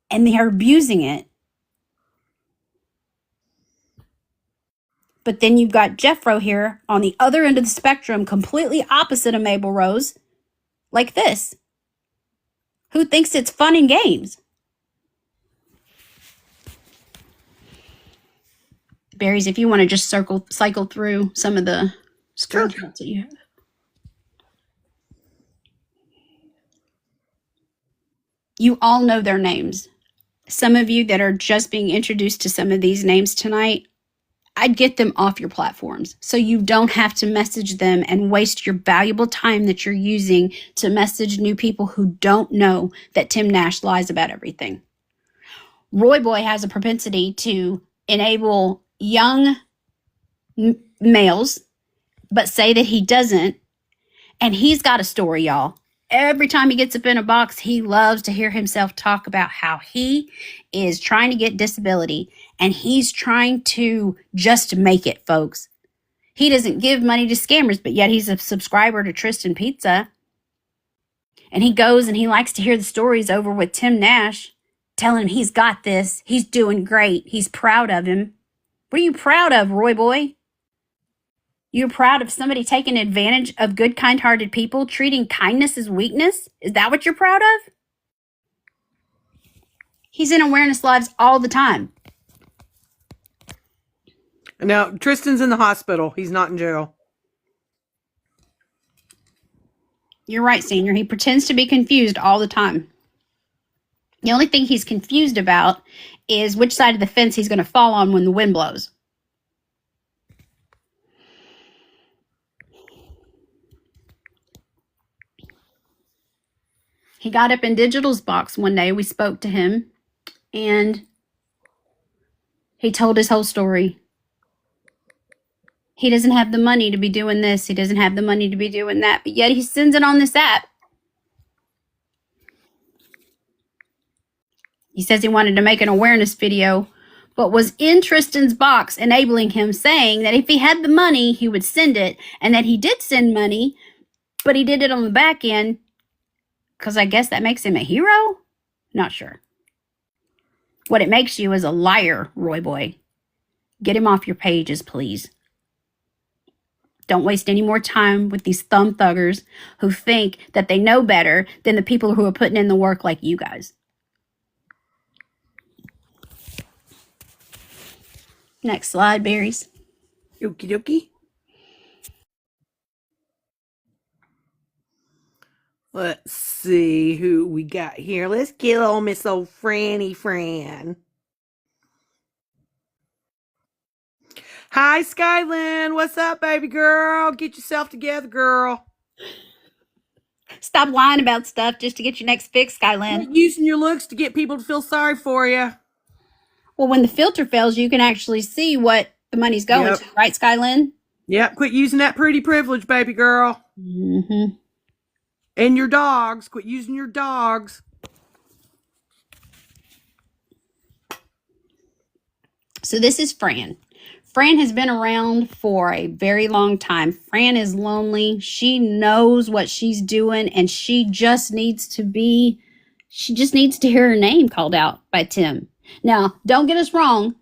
and they are abusing it. But then you've got Jeffro here on the other end of the spectrum, completely opposite of Mabel Rose, like this, who thinks it's fun and games. Berries, if you want to just cycle through some of the screenshots that you have. You all know their names. Some of you that are just being introduced to some of these names tonight, I'd get them off your platforms so you don't have to message them and waste your valuable time that you're using to message new people who don't know that Tim Nash lies about everything. Roy Boy has a propensity to enable young males, but say that he doesn't. And he's got a story, y'all. Every time he gets up in a box, he loves to hear himself talk about how he is trying to get disability, and he's trying to just make it, folks. He doesn't give money to scammers, but yet he's a subscriber to Tristan Pizza. And he goes and he likes to hear the stories over with Tim Nash, telling him he's got this, he's doing great, he's proud of him. What are you proud of, Roy Boy? You're proud of somebody taking advantage of good, kind-hearted people, treating kindness as weakness? Is that what you're proud of? He's in awareness lives all the time. Now, Tristan's in the hospital. He's not in jail. You're right, Senior. He pretends to be confused all the time. The only thing he's confused about is which side of the fence he's going to fall on when the wind blows. He got up in Digital's box one day. We spoke to him, and he told his whole story. He doesn't have the money to be doing this. He doesn't have the money to be doing that, but yet he sends it on this app. He says he wanted to make an awareness video, but was in Tristan's box, enabling him, saying that if he had the money, he would send it, and that he did send money, but he did it on the back end, because I guess that makes him a hero? Not sure. What it makes you is a liar, Roy Boy. Get him off your pages, please. Don't waste any more time with these thumb thuggers who think that they know better than the people who are putting in the work like you guys. Next slide, berries. Okie dokie. Let's see who we got here. Let's get old Miss old Franny Fran. Hi, Skylin. What's up, baby girl? Get yourself together, girl. Stop lying about stuff just to get your next fix, Skylin. Quit using your looks to get people to feel sorry for you. Well, when the filter fails, you can actually see what the money's going Yep. to, right, Skylin? Yep, quit using that pretty privilege, baby girl. Mm-hmm. And your dogs. Quit using your dogs. So this is Fran. Fran has been around for a very long time. Fran is lonely. She knows what she's doing, and she just needs to hear her name called out by Tim. Now, don't get us wrong.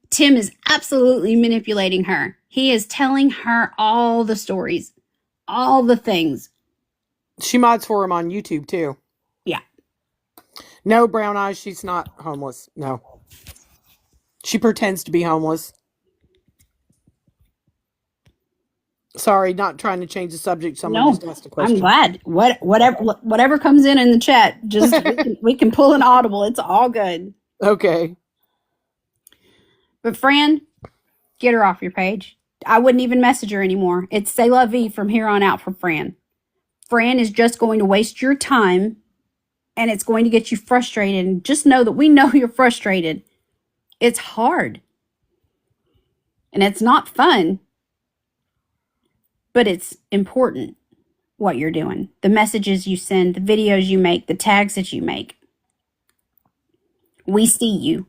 Tim is absolutely manipulating her. He is telling her all the stories, all the things. She mods for him on YouTube, too. Yeah. No, Brown Eyes, she's not homeless. No. She pretends to be homeless. Sorry, not trying to change the subject. Someone just asked a question. I'm glad. Whatever comes in the chat, just we can pull an audible. It's all good. Okay. But Fran, get her off your page. I wouldn't even message her anymore. It's c'est la vie from here on out for Fran. Fran is just going to waste your time, and it's going to get you frustrated. And just know that we know you're frustrated. It's hard. And it's not fun. But it's important what you're doing. The messages you send, the videos you make, the tags that you make. We see you.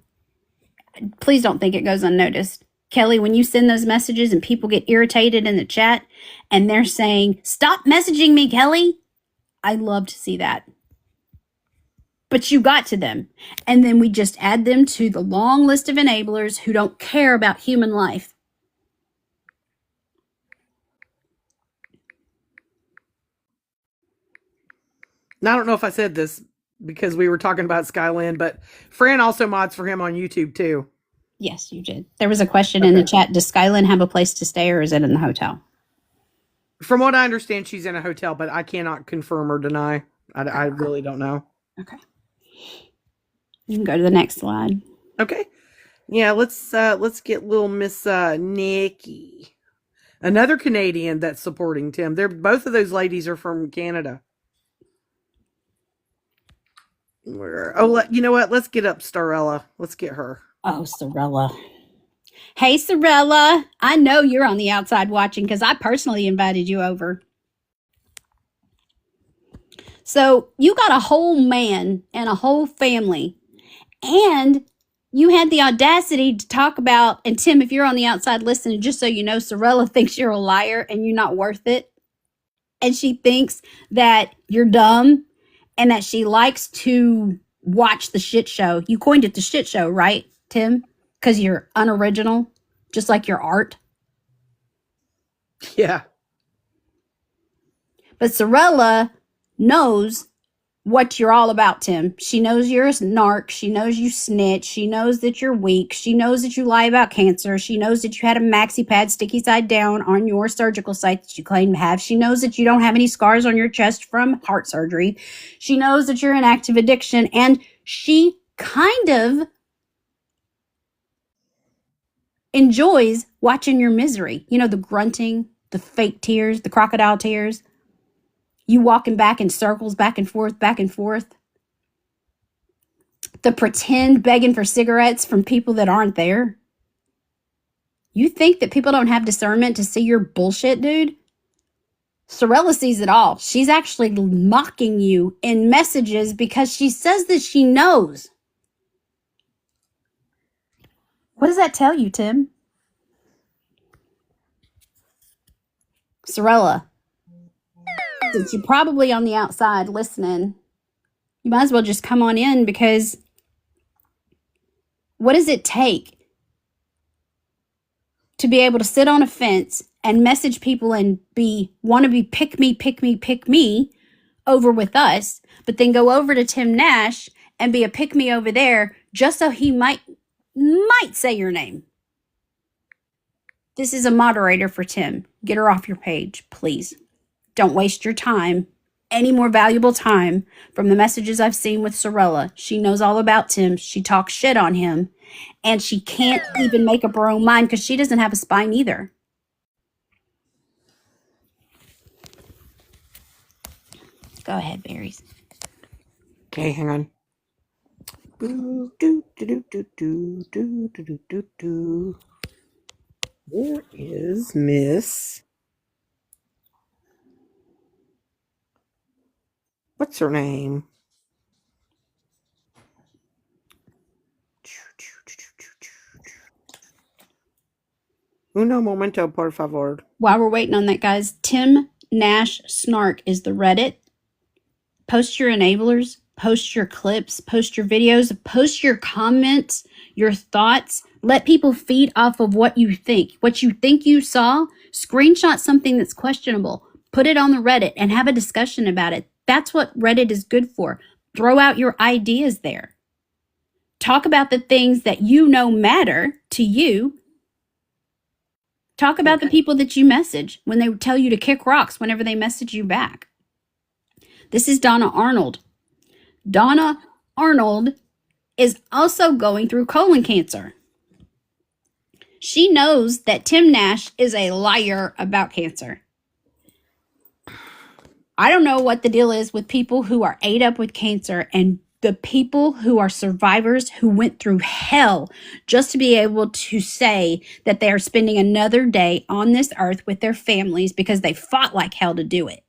Please don't think it goes unnoticed. Kelly, when you send those messages and people get irritated in the chat and they're saying, "Stop messaging me, Kelly," I love to see that. But you got to them. And then we just add them to the long list of enablers who don't care about human life. Now, I don't know if I said this because we were talking about Skyland, but Fran also mods for him on YouTube, too. Yes, you did. There was a question in the chat. Does Skylin have a place to stay, or is it in the hotel? From what I understand, she's in a hotel, but I cannot confirm or deny. I really don't know. Okay. You can go to the next slide. Okay. Yeah, let's get little Miss Nikki. Another Canadian that's supporting Tim. Both of those ladies are from Canada. You know what? Let's get up Starella. Let's get her. Oh, Sorella. Hey, Sorella. I know you're on the outside watching because I personally invited you over. So you got a whole man and a whole family, and you had the audacity to talk about, and Tim, if you're on the outside listening, just so you know, Sorella thinks you're a liar and you're not worth it. And she thinks that you're dumb and that she likes to watch the shit show. You coined it the shit show, right, Tim? Because you're unoriginal, just like your art. Yeah. But Sorella knows what you're all about, Tim. She knows you're a narc. She knows you snitch. She knows that you're weak. She knows that you lie about cancer. She knows that you had a maxi pad sticky side down on your surgical site that you claim to have. She knows that you don't have any scars on your chest from heart surgery. She knows that you're in active addiction, and she kind of enjoys watching your misery. You know, the grunting, the fake tears, the crocodile tears. You walking back in circles, back and forth, back and forth. The pretend begging for cigarettes from people that aren't there. You think that people don't have discernment to see your bullshit, dude? Sorella sees it all. She's actually mocking you in messages because she says that she knows. What does that tell you, Tim? Sorella, since you're probably on the outside listening, you might as well just come on in, because what does it take to be able to sit on a fence and message people and want to be pick me over with us, but then go over to Tim Nash and be a pick me over there just so he might say your name? This is a moderator for Tim. Get her off your page, please. Don't waste your time, any more valuable time, from the messages I've seen with Sorella. She knows all about Tim. She talks shit on him. And she can't even make up her own mind because she doesn't have a spine either. Go ahead, Berries. Okay, hang on. Do, do, do, do, do, do, do, do, do, do. Where is Miss? What's her name? Uno momento, por favor. While we're waiting on that, guys, Tim Nash Snark is the Reddit. Post your enablers, post your clips, post your videos, post your comments, your thoughts. Let people feed off of what you think. What you think you saw, screenshot something that's questionable, put it on the Reddit and have a discussion about it. That's what Reddit is good for. Throw out your ideas there. Talk about the things that you know matter to you. Talk about the people that you message when they tell you to kick rocks whenever they message you back. This is Donna Arnold. Donna Arnold is also going through colon cancer. She knows that Tim Nash is a liar about cancer. I don't know what the deal is with people who are ate up with cancer and the people who are survivors who went through hell just to be able to say that they are spending another day on this earth with their families because they fought like hell to do it.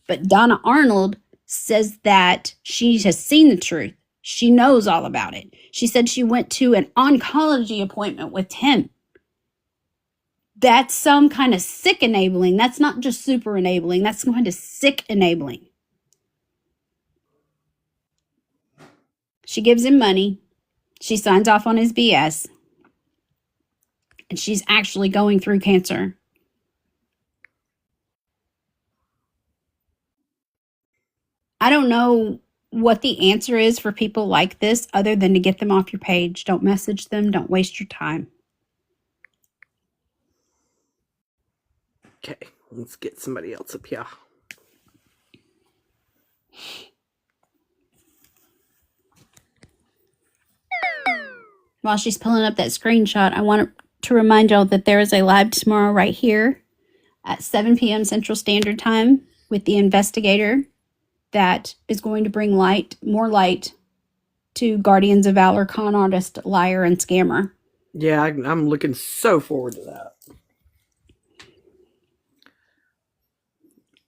But Donna Arnold says that she has seen the truth. She knows all about it. She said she went to an oncology appointment with him. That's some kind of sick enabling. That's not just super enabling. That's some kind of sick enabling. She gives him money. She signs off on his BS. And she's actually going through cancer. I don't know what the answer is for people like this other than to get them off your page. Don't message them. Don't waste your time. Okay, let's get somebody else up here. While she's pulling up that screenshot, I want to remind y'all that there is a live tomorrow right here at 7 p.m. Central Standard Time with the investigator that is going to bring more light to Guardians of Valor con artist, liar, and scammer. Yeah, I'm looking so forward to that.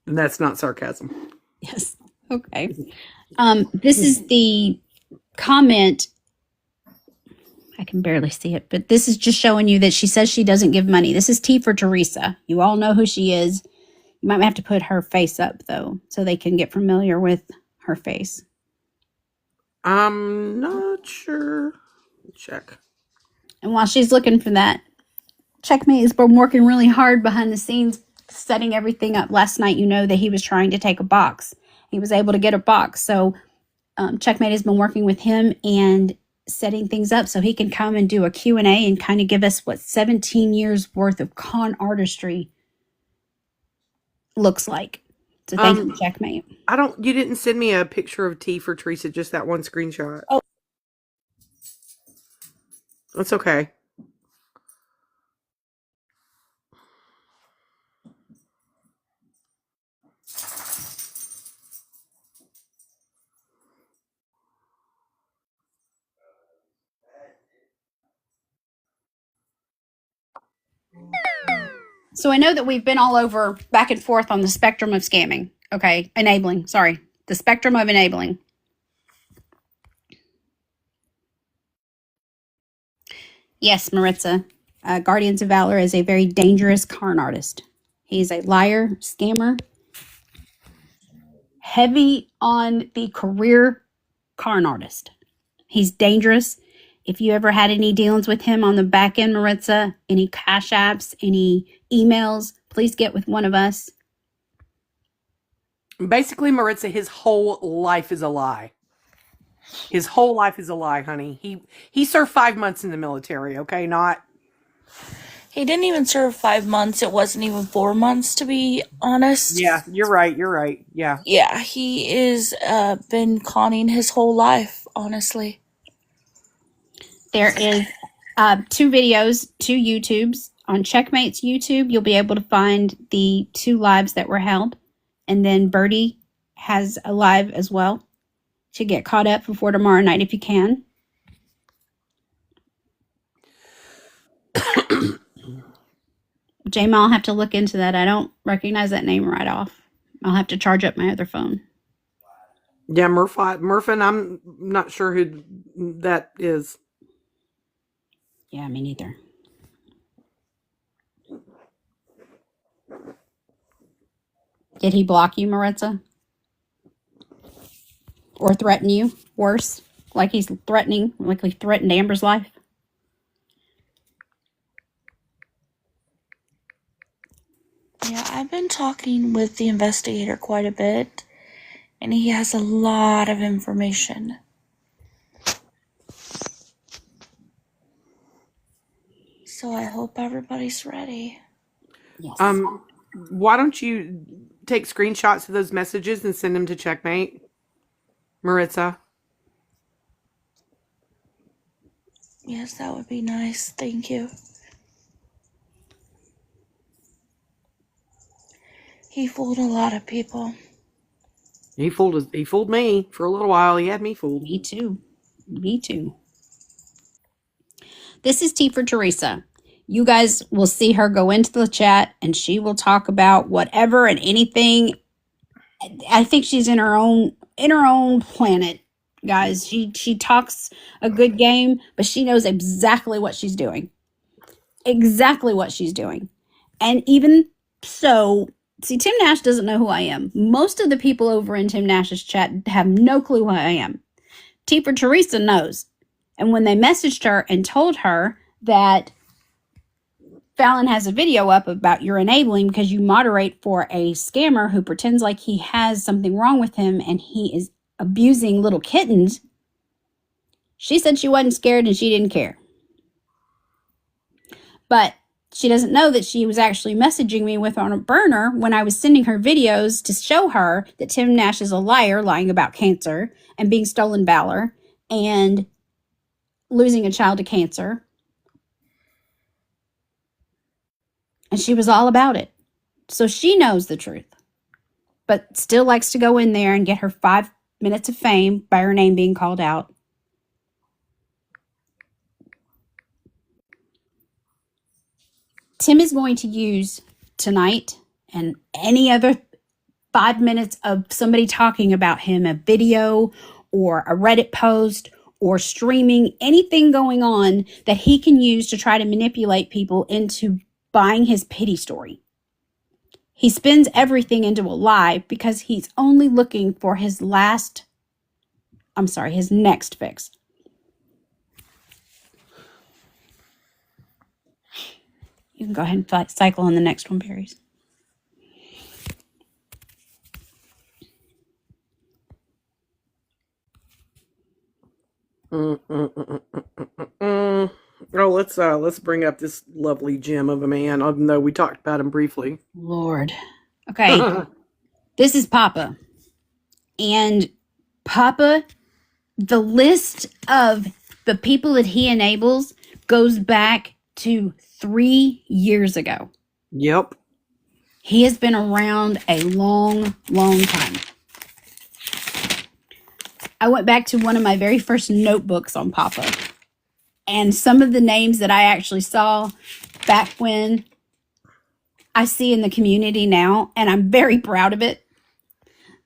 And that's not sarcasm. Yes. Okay. This is the comment. I can barely see it, but this is just showing you that she says she doesn't give money. This is T for Teresa. You all know who she is. You might have to put her face up, though, so they can get familiar with her face. I'm not sure. Check. And while she's looking for that, Checkmate has been working really hard behind the scenes, setting everything up. Last night, you know that he was trying to take a box. He was able to get a box. So Checkmate has been working with him and setting things up so he can come and do a Q&A and kind of give us what 17 years worth of con artistry looks like. So thank you, Checkmate. You didn't send me a picture of T for Teresa, just that one screenshot. Oh. That's okay. So I know that we've been all over back and forth on the spectrum of scamming. Okay, enabling. Sorry. The spectrum of enabling. Yes, Maritza. Guardians of Valor is a very dangerous con artist. He's a liar, scammer, heavy on the career con artist. He's dangerous. If you ever had any dealings with him on the back end, Maritza, any cash apps, any emails, please get with one of us. Basically, Maritza, his whole life is a lie. His whole life is a lie, honey. He served 5 months in the military, okay? Not. He didn't even serve 5 months. It wasn't even 4 months, to be honest. Yeah, you're right. You're right. Yeah. Yeah, he is been conning his whole life, honestly. There is 2 videos, 2 YouTubes. On Checkmate's YouTube, you'll be able to find the 2 lives that were held. And then Birdie has a live as well to get caught up before tomorrow night if you can. Jamie, I'll have to look into that. I don't recognize that name right off. I'll have to charge up my other phone. Yeah, Murphin, I'm not sure who that is. Yeah, me neither. Did he block you, Maritza? Or threaten you? Worse? Like he threatened Amber's life? Yeah, I've been talking with the investigator quite a bit, and he has a lot of information. So I hope everybody's ready. Yes. Why don't you take screenshots of those messages and send them to Checkmate, Maritza? Yes, that would be nice. Thank you. He fooled a lot of people. He fooled me for a little while. He had me fooled. Me too. Me too. This is T for Teresa. You guys will see her go into the chat and she will talk about whatever and anything. I think she's in her own planet, guys. She talks a good game, but she knows exactly what she's doing. Exactly what she's doing. And even so, see, Tim Nash doesn't know who I am. Most of the people over in Tim Nash's chat have no clue who I am. T for Teresa knows. And when they messaged her and told her that Fallon has a video up about you're enabling because you moderate for a scammer who pretends like he has something wrong with him and he is abusing little kittens, she said she wasn't scared and she didn't care. But she doesn't know that she was actually messaging me with on a burner when I was sending her videos to show her that Tim Nash is a liar, lying about cancer and being stolen valor and losing a child to cancer. And she was all about it. So she knows the truth, but still likes to go in there and get her 5 minutes of fame by her name being called out. Tim is going to use tonight and any other 5 minutes of somebody talking about him, a video or a Reddit post or streaming, anything going on that he can use to try to manipulate people into buying his pity story. He spins everything into a lie because he's only looking for his next fix. You can go ahead and cycle on the next one, Berries. Oh, let's bring up this lovely gem of a man, even though we talked about him briefly. Lord. Okay. This is Papa. And Papa, the list of the people that he enables goes back to 3 years ago. Yep. He has been around a long, long time. I went back to one of my very first notebooks on Papa. And some of the names that I actually saw back when I see in the community now, and I'm very proud of it.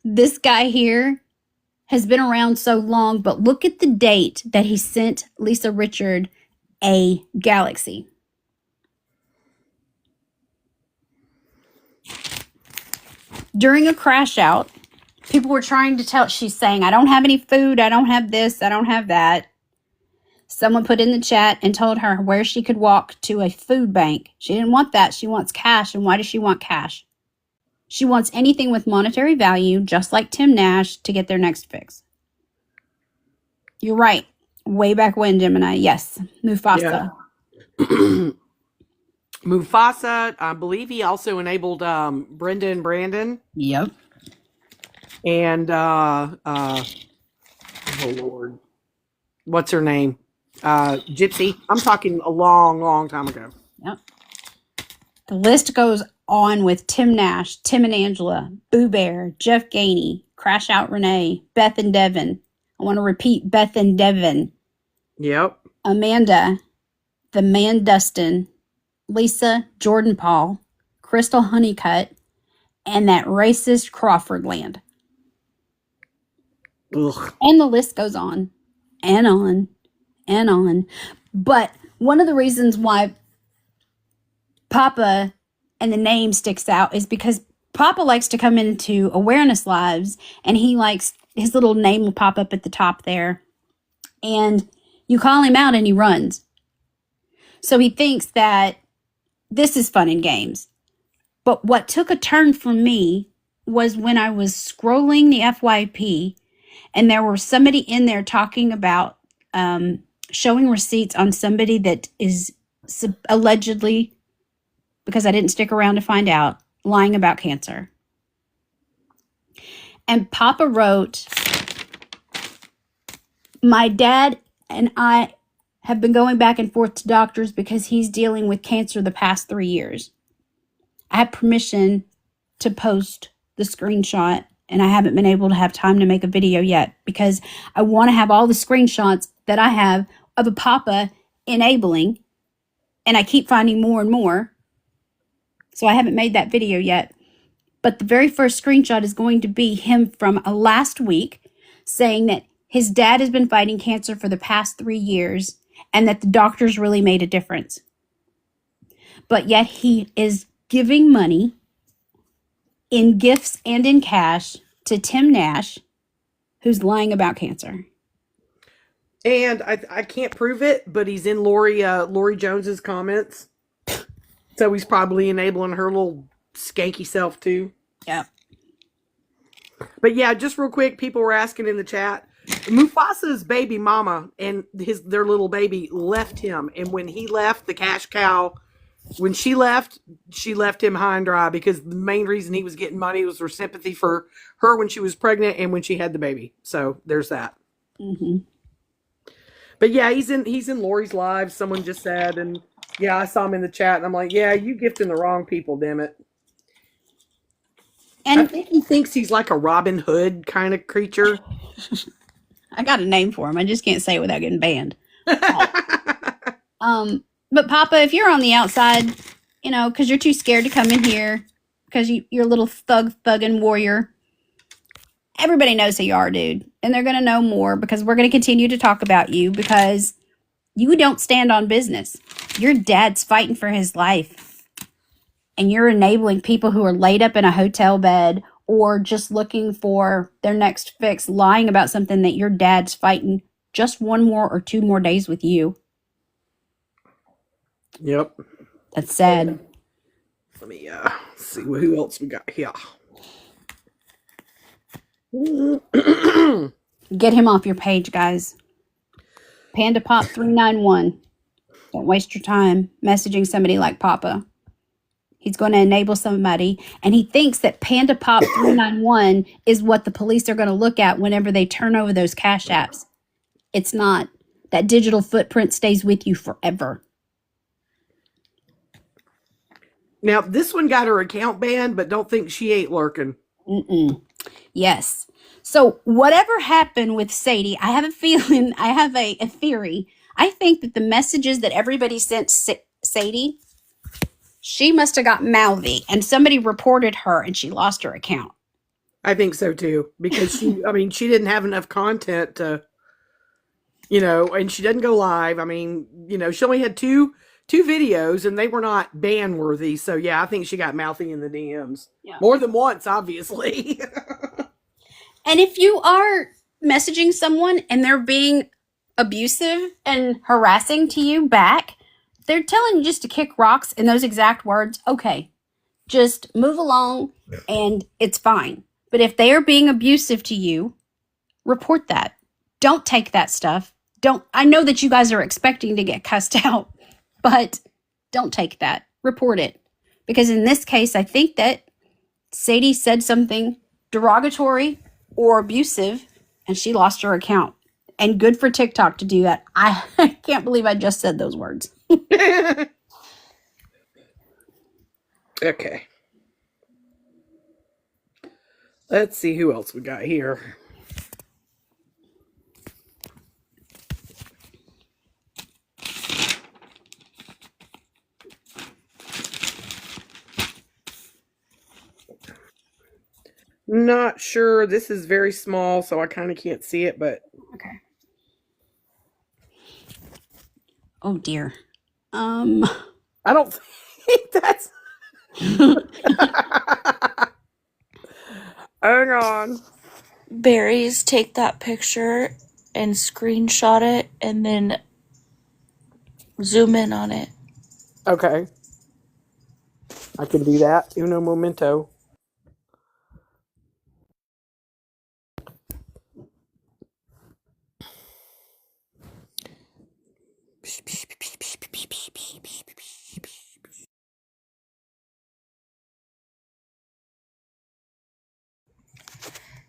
This guy here has been around so long, but look at the date that he sent Lisa Richard a galaxy. During a crash out, people were trying to tell, she's saying, I don't have any food, I don't have this, I don't have that. Someone put in the chat and told her where she could walk to a food bank. She didn't want that. She wants cash. And why does she want cash? She wants anything with monetary value, just like Tim Nash, to get their next fix. You're right. Way back when, Gemini. Yes. Mufasa. Yeah. Mufasa, I believe he also enabled Brenda and Brandon. Yep. And oh Lord, what's her name? Gypsy. I'm talking a long, long time ago. Yep. The list goes on with Tim Nash, Tim and Angela, Boo Bear, Jeff Gainey, Crash Out Renee, Beth and Devin. I want to repeat Beth and Devin. Yep. Amanda, the man Dustin, Lisa, Jordan Paul, Crystal Honeycutt, and that racist Crawford Land. Ugh. And the list goes on and on and on. But one of the reasons why Papa and the name sticks out is because Papa likes to come into awareness lives, and he likes his little name will pop up at the top there. And you call him out and he runs. So he thinks that this is fun and games. But what took a turn for me was when I was scrolling the FYP and there was somebody in there talking about showing receipts on somebody that is allegedly, because I didn't stick around to find out, lying about cancer. And Papa wrote, my dad and I have been going back and forth to doctors because he's dealing with cancer the past 3 years. I have permission to post the screenshot, and I haven't been able to have time to make a video yet because I want to have all the screenshots that I have of a Papa enabling, and I keep finding more and more. So I haven't made that video yet. But the very first screenshot is going to be him from last week saying that his dad has been fighting cancer for the past 3 years and that the doctors really made a difference. But yet he is giving money in gifts and in cash to Tim Nash, who's lying about cancer. And I can't prove it, but he's in Lori Jones's comments. So he's probably enabling her little skanky self too. Yep. But yeah, just real quick, people were asking in the chat. Mufasa's baby mama and their little baby left him, and when he left, the cash cow, when she left him high and dry because the main reason he was getting money was for sympathy for her when she was pregnant and when she had the baby. So there's that. Mm-hmm. But yeah, he's in Lori's live. Someone just said, and yeah, I saw him in the chat, and I'm like, yeah, you gifting the wrong people, damn it. And I think he thinks he's like a Robin Hood kind of creature. I got a name for him. I just can't say it without getting banned. But Papa, if you're on the outside, because you're too scared to come in here, because you're a little thugging warrior, everybody knows who you are, dude. And they're going to know more because we're going to continue to talk about you because you don't stand on business. Your dad's fighting for his life. And you're enabling people who are laid up in a hotel bed or just looking for their next fix, lying about something that your dad's fighting just 1 more or 2 more days with you. Yep. That's sad. Let me see who else we got here. Get him off your page, guys. Panda Pop 391. Don't waste your time messaging somebody like Papa. He's going to enable somebody, and he thinks that Panda Pop 391 is what the police are going to look at whenever they turn over those cash apps. It's not. That digital footprint stays with you forever. Now, this one got her account banned, but don't think she ain't lurking. Yes. So whatever happened with Sadie, I have a feeling, I have a theory. I think that the messages that everybody sent Sadie, she must have got mouthy and somebody reported her and she lost her account. I think so too, because she didn't have enough content to, and she doesn't go live. I mean, she only had two videos and they were not ban worthy. So yeah, I think she got mouthy in the DMs more than once, obviously. And if you are messaging someone and they're being abusive and harassing to you back, they're telling you just to kick rocks in those exact words. Okay, just move along and it's fine. But if they are being abusive to you, report that. Don't take that stuff. I know that you guys are expecting to get cussed out, but don't take that. report it. Because in this case, I think that Sadie said something derogatory or abusive and she lost her account. And good for TikTok to do that. I can't believe I just said those words. Okay. Let's see who else we got here. Not sure. This is very small, so I kind of can't see it, but Okay. Oh dear. I don't think that's. Hang on. Berries, take that picture and screenshot it and then zoom in on it. Okay. I can do that. Uno momento.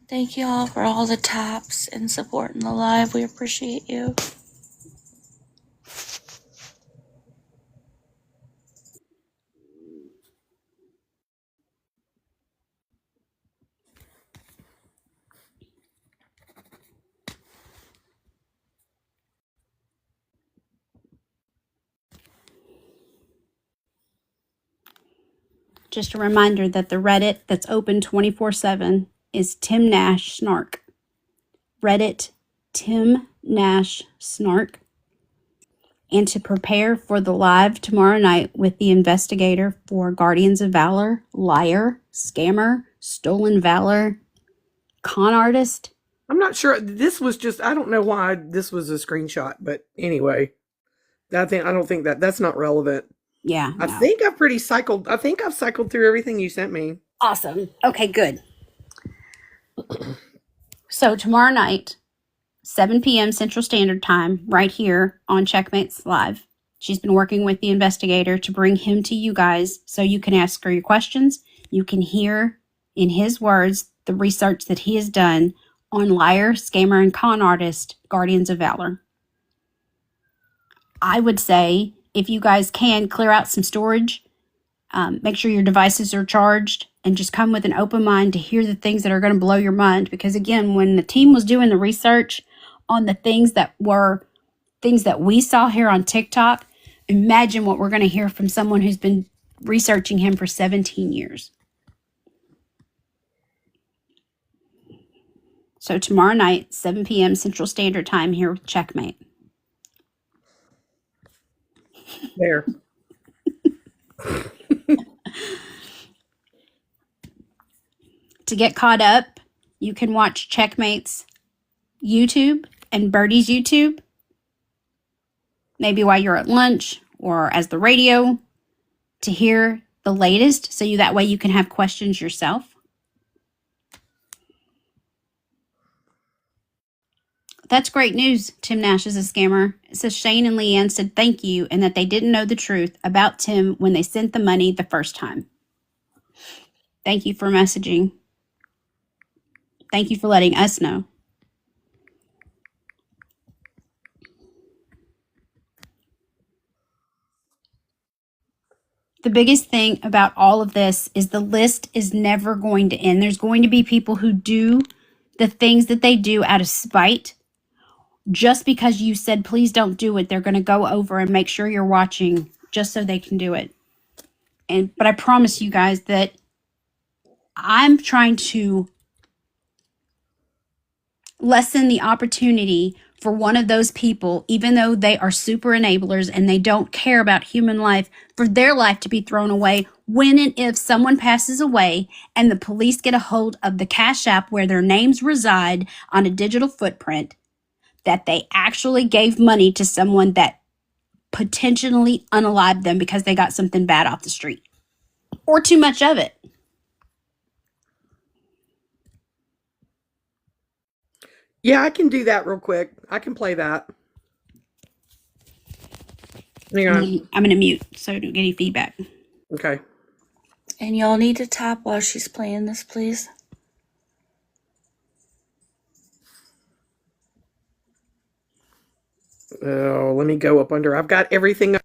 Thank you all for all the taps and support in the live. We appreciate you. Just a reminder that the Reddit that's open 24/7 is Tim Nash Snark. Reddit Tim Nash Snark. And to prepare for the live tomorrow night with the investigator for Guardians of Valor, liar, scammer, stolen valor, con artist. I'm not sure. This was just. I don't know why this was a screenshot, but anyway, I don't think that's not relevant. Yeah. I no. think I've cycled through everything you sent me. Awesome. Okay, good. So tomorrow night, 7 p.m. Central Standard Time, right here on Checkmates Live. She's been working with the investigator to bring him to you guys so you can ask her your questions. You can hear in his words the research that he has done on liar, scammer, and con artist, Guardians of Valor. I would say if you guys can clear out some storage, make sure your devices are charged, and just come with an open mind to hear the things that are going to blow your mind. Because again, when the team was doing the research on the things that we saw here on TikTok, imagine what we're going to hear from someone who's been researching him for 17 years. So tomorrow night, 7 p.m. Central Standard Time here with Checkmate. There. To get caught up, you can watch Checkmate's YouTube and Birdie's YouTube, maybe while you're at lunch or as the radio, to hear the latest, so that way you can have questions yourself. That's great news. Tim Nash is a scammer. It says Shane and Leanne said thank you and that they didn't know the truth about Tim when they sent the money the first time. Thank you for messaging. Thank you for letting us know. The biggest thing about all of this is the list is never going to end. There's going to be people who do the things that they do out of spite. Just because you said, please don't do it, they're going to go over and make sure you're watching just so they can do it. But I promise you guys that I'm trying to lessen the opportunity for one of those people, even though they are super enablers and they don't care about human life, for their life to be thrown away when and if someone passes away and the police get a hold of the Cash App where their names reside on a digital footprint, that they actually gave money to someone that potentially unalived them because they got something bad off the street or too much of it. Yeah, I can do that real quick. I can play that. Hang on. I'm going to mute so I don't get any feedback. Okay. And y'all need to tap while she's playing this, please. Oh, let me go up under. I've got everything.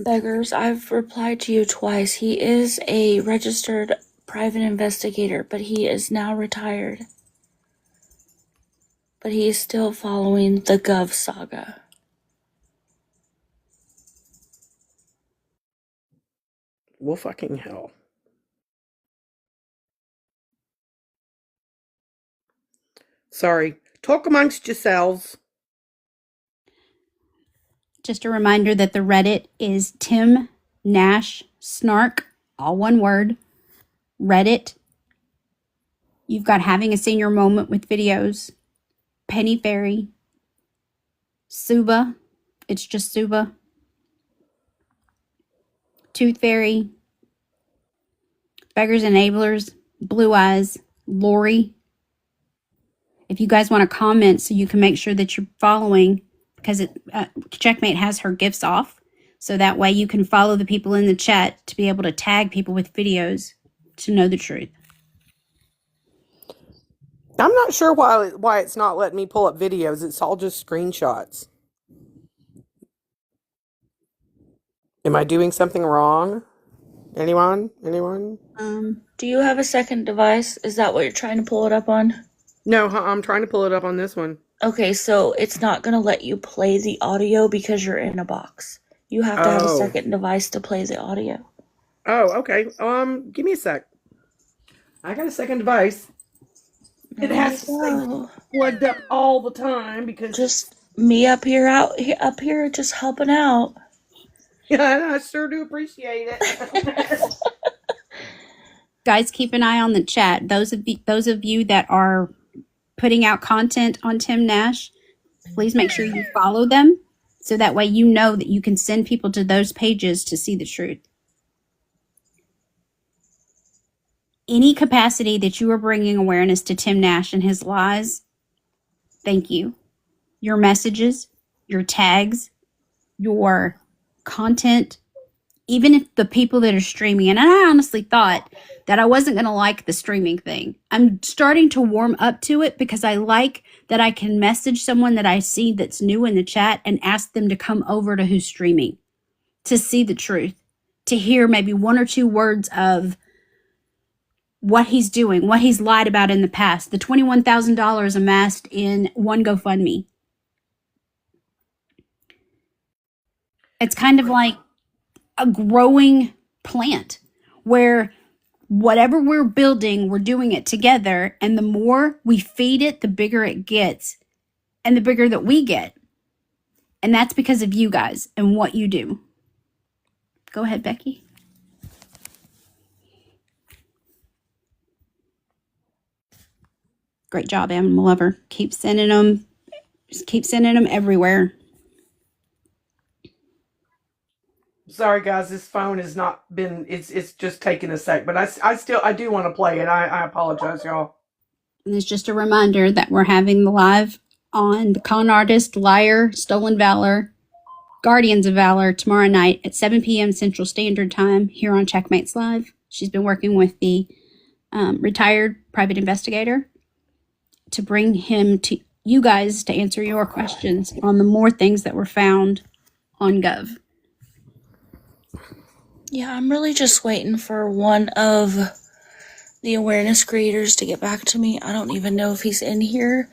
Beggars, I've replied to you twice. He is a registered private investigator, but he is now retired. But he is still following the Gov saga. Well, fucking hell. Sorry. Talk amongst yourselves. Just a reminder that the Reddit is Tim Nash Snark, all one word. Reddit. You've got Having a Senior Moment with videos, Penny Fairy, Suba. It's just Suba. Tooth Fairy, Beggars Enablers, Blue Eyes, Lori. If you guys want to comment so you can make sure that you're following, because Checkmate has her gifts off. So that way you can follow the people in the chat to be able to tag people with videos to know the truth. I'm not sure why it's not letting me pull up videos. It's all just screenshots. Am I doing something wrong? Anyone? Do you have a second device? Is that what you're trying to pull it up on? No, I'm trying to pull it up on this one. Okay, so it's not going to let you play the audio because you're in a box. You have to have a second device to play the audio. Oh, okay. Give me a sec. I got a second device. It has to stay plugged up all the time because just me up here just helping out. Yeah, I sure do appreciate it. Guys, keep an eye on the chat. Those of you that are putting out content on Tim Nash, please make sure you follow them so that way you know that you can send people to those pages to see the truth. Any capacity that you are bringing awareness to Tim Nash and his lies, thank you. Your messages, your tags, your content, even if the people that are streaming, and I honestly thought that I wasn't going to like the streaming thing. I'm starting to warm up to it because I like that I can message someone that I see that's new in the chat and ask them to come over to who's streaming to see the truth, to hear maybe one or two words of what he's doing, what he's lied about in the past, the $21,000 amassed in one GoFundMe. It's kind of like a growing plant where whatever we're building, we're doing it together. And the more we feed it, the bigger it gets and the bigger that we get. And that's because of you guys and what you do. Go ahead, Becky. Great job, Animal Lover. Keep sending them. Just keep sending them everywhere. Sorry, guys, this phone has not been. It's just taking a sec, but I do want to play it. I apologize, y'all. And it's just a reminder that we're having the live on the Con Artist, Liar, Stolen Valor, Guardians of Valor tomorrow night at 7 p.m. Central Standard Time here on Checkmates Live. She's been working with the retired private investigator to bring him to you guys to answer your questions on the more things that were found on Gov. Yeah, I'm really just waiting for one of the awareness creators to get back to me. I don't even know if he's in here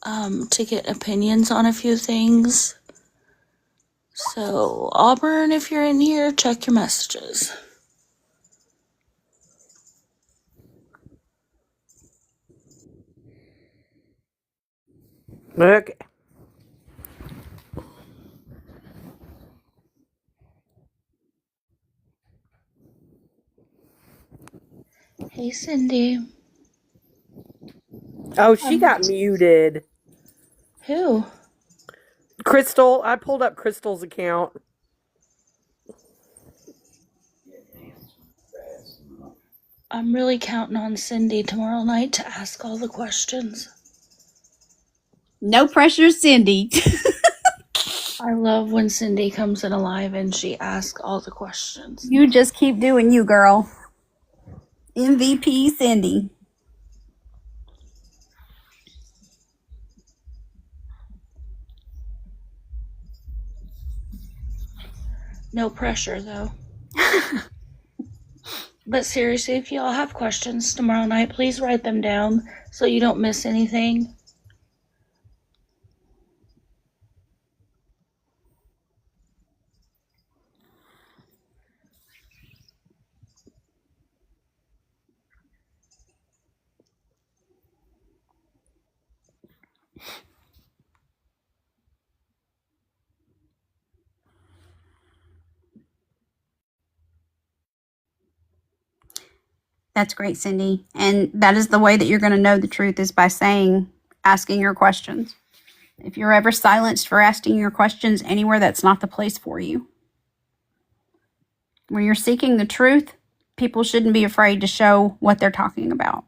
to get opinions on a few things. So, Auburn, if you're in here, check your messages. Okay. Hey, Cindy. Oh, she got muted. Who? Crystal. I pulled up Crystal's account. I'm really counting on Cindy tomorrow night to ask all the questions. No pressure, Cindy. I love when Cindy comes in alive and she asks all the questions. You just keep doing you, girl. MVP Cindy. No pressure, though. But seriously, if y'all have questions tomorrow night, please write them down so you don't miss anything. That's great, Cindy. And that is the way that you're going to know the truth, is by asking your questions. If you're ever silenced for asking your questions anywhere, that's not the place for you. When you're seeking the truth, people shouldn't be afraid to show what they're talking about.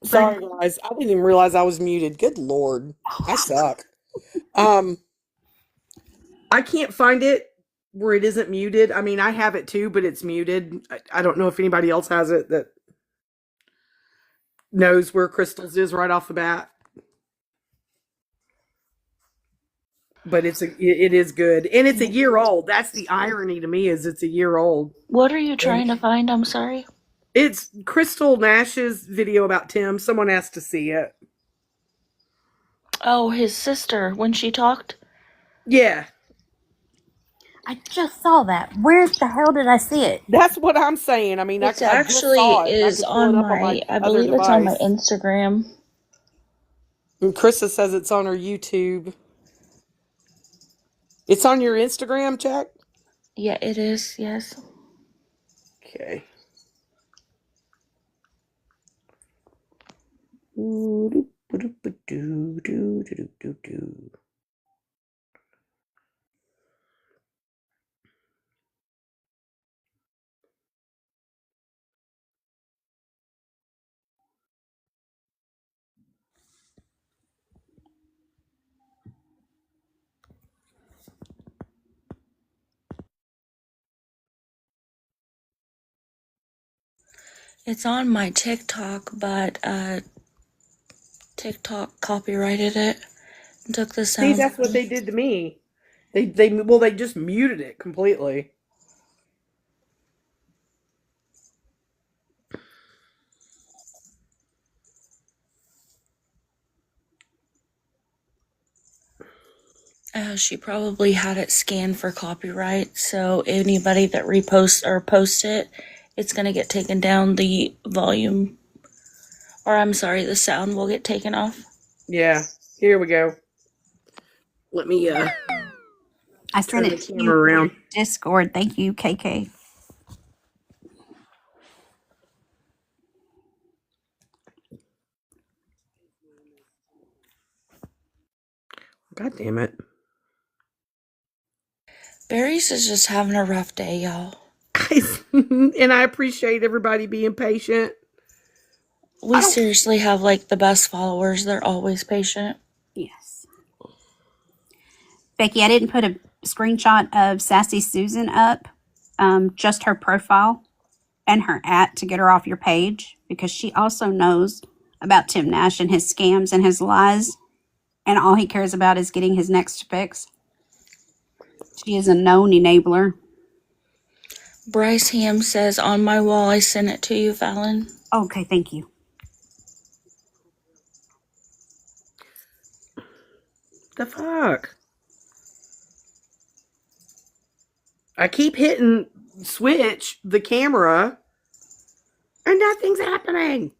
Sorry, guys. I didn't even realize I was muted. Good Lord. I suck. I can't find it where it isn't muted. I mean, I have it too, but it's muted. I don't know if anybody else has it that knows where Crystal's is right off the bat. But it is good. And it's a year old. That's the irony to me, is it's a year old. What are you trying to find? I'm sorry. It's Crystal Nash's video about Tim. Someone asked to see it. Oh, his sister, when she talked? Yeah. I just saw that. Where the hell did I see it? That's what I'm saying. I mean, It I actually just saw it. is on my, I believe it's on my Instagram. And Krista says it's on her YouTube. It's on your Instagram, Jack? Yeah, it is, yes. Okay. It's on my TikTok, but TikTok copyrighted it and took the sound. See, that's what they did to me. They just muted it completely. She probably had it scanned for copyright, so anybody that reposts or posts it, it's gonna get taken down. The volume, or I'm sorry, the sound will get taken off. Yeah. Here we go. Let me I sent it to you around. Discord. Thank you, KK. God damn it. Barry's is just having a rough day, y'all. And I appreciate everybody being patient. We seriously have like the best followers. They're always patient. Yes. Becky, I didn't put a screenshot of Sassy Susan up, just her profile and her @ to get her off your page, because she also knows about Tim Nash and his scams and his lies. and all he cares about is getting his next fix. She is a known enabler. Bryce Ham says, on my wall, I sent it to you, Fallon. Okay, thank you. The fuck? I keep hitting switch the camera and nothing's happening.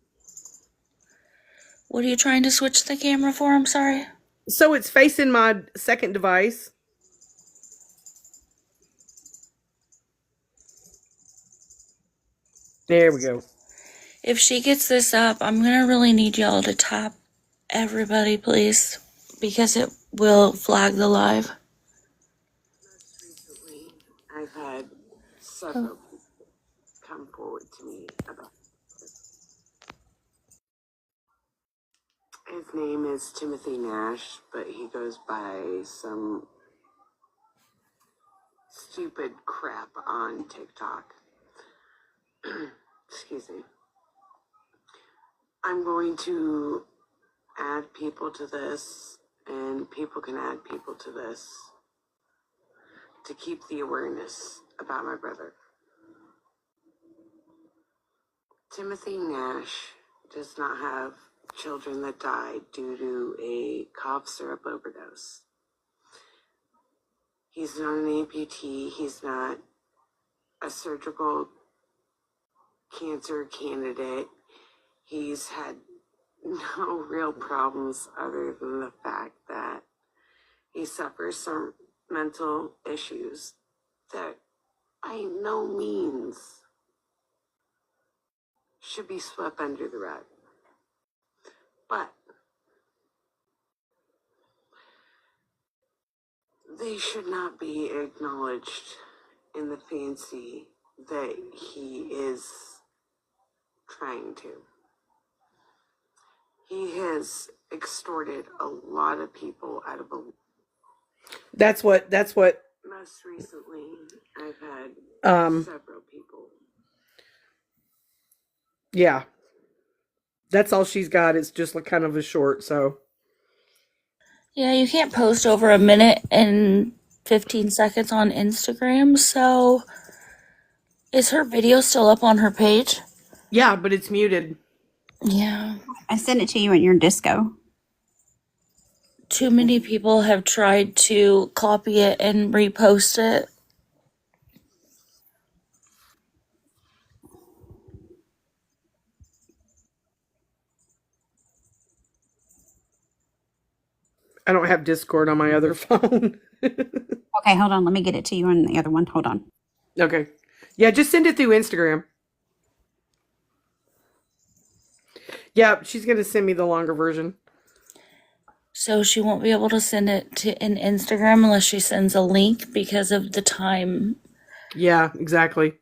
What are you trying to switch the camera for? I'm sorry. So it's facing my second device. There we go. If she gets this up, I'm going to really need y'all to tap everybody, please, because it will flag the live. Recently, I've had several people come forward to me about this. His name is Timothy Nash, but he goes by some stupid crap on TikTok. Excuse me. I'm going to add people to this, and people can add people to this to keep the awareness about my brother. Timothy Nash does not have children that died due to a cough syrup overdose. He's not an amputee. He's not a surgical cancer candidate. He's had no real problems other than the fact that he suffers some mental issues that by no means should be swept under the rug. But they should not be acknowledged in the fancy that he is trying to. He has extorted a lot of people out of a. That's what Most recently, I've had several people. Yeah. That's all she's got. It's just like kind of a short, so. Yeah, you can't post over a minute and 15 seconds on Instagram, so is her video still up on her page? Yeah, but it's muted. Yeah. I sent it to you in your disco. Too many people have tried to copy it and repost it. I don't have Discord on my other phone. Okay, hold on. Let me get it to you on the other one. Hold on. Okay. Yeah, just send it through Instagram. Yeah, she's going to send me the longer version. So she won't be able to send it to in Instagram unless she sends a link because of the time. Yeah, exactly.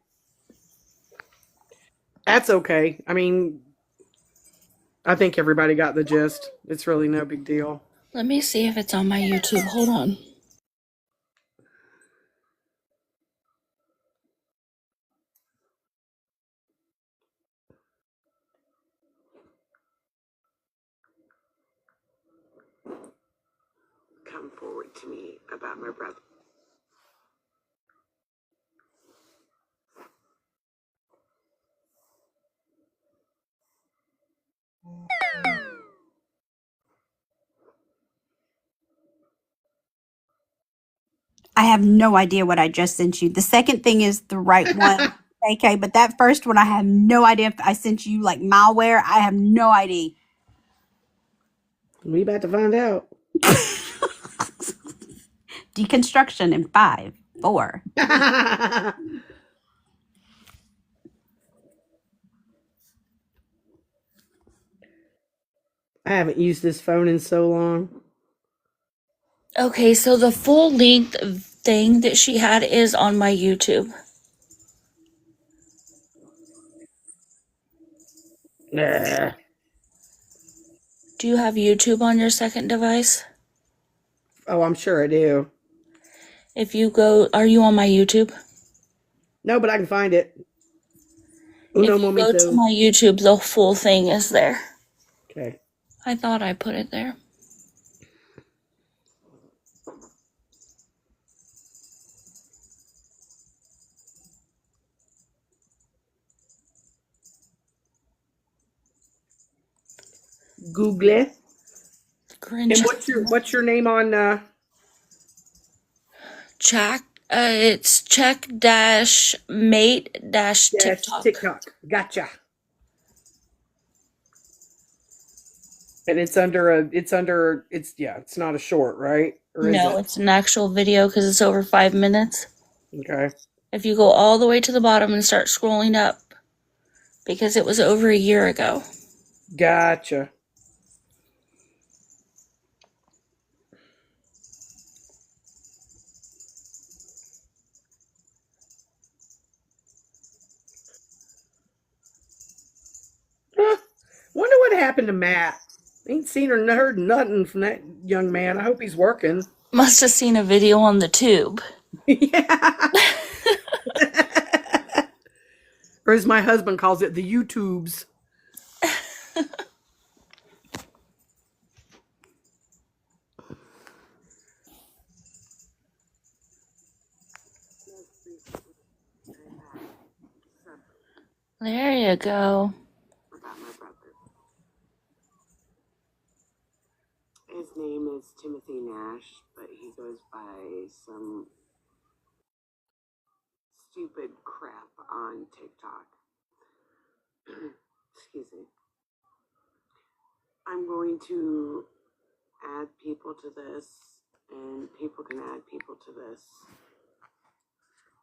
That's okay. I mean, I think everybody got the gist. It's really no big deal. Let me see if it's on my YouTube. Hold on. Come forward to me about my brother. I have no idea what I just sent you. The second thing is the right one. Okay, but that first one, I have no idea if I sent you like malware. I have no idea. We about to find out. Deconstruction in 5, 4. I haven't used this phone in so long. Okay, so the full length thing that she had is on my YouTube. Nah. Do you have YouTube on your second device? Oh, I'm sure I do. If you go, are you on my YouTube? No, but I can find it. If Uno you go to momento. my YouTube, the full thing is there. Okay. I thought I put it there. Google it. And Grinch. what's your name on Check. It's check dash mate dash yes, TikTok. TikTok? Gotcha. And it's not a short, right? Or is No, it? it's an actual video because it's over 5 minutes. Okay. If you go all the way to the bottom and start scrolling up, because it was over a year ago. Gotcha. Huh. Wonder what happened to Matt. Ain't seen or heard nothing from that young man. I hope he's working. Must have seen a video on the tube. Yeah. Or as my husband calls it, the YouTubes. There you go. About my brother. His name is Timothy Nash, but he goes by some stupid crap on TikTok. Excuse me. I'm going to add people to this, and people can add people to this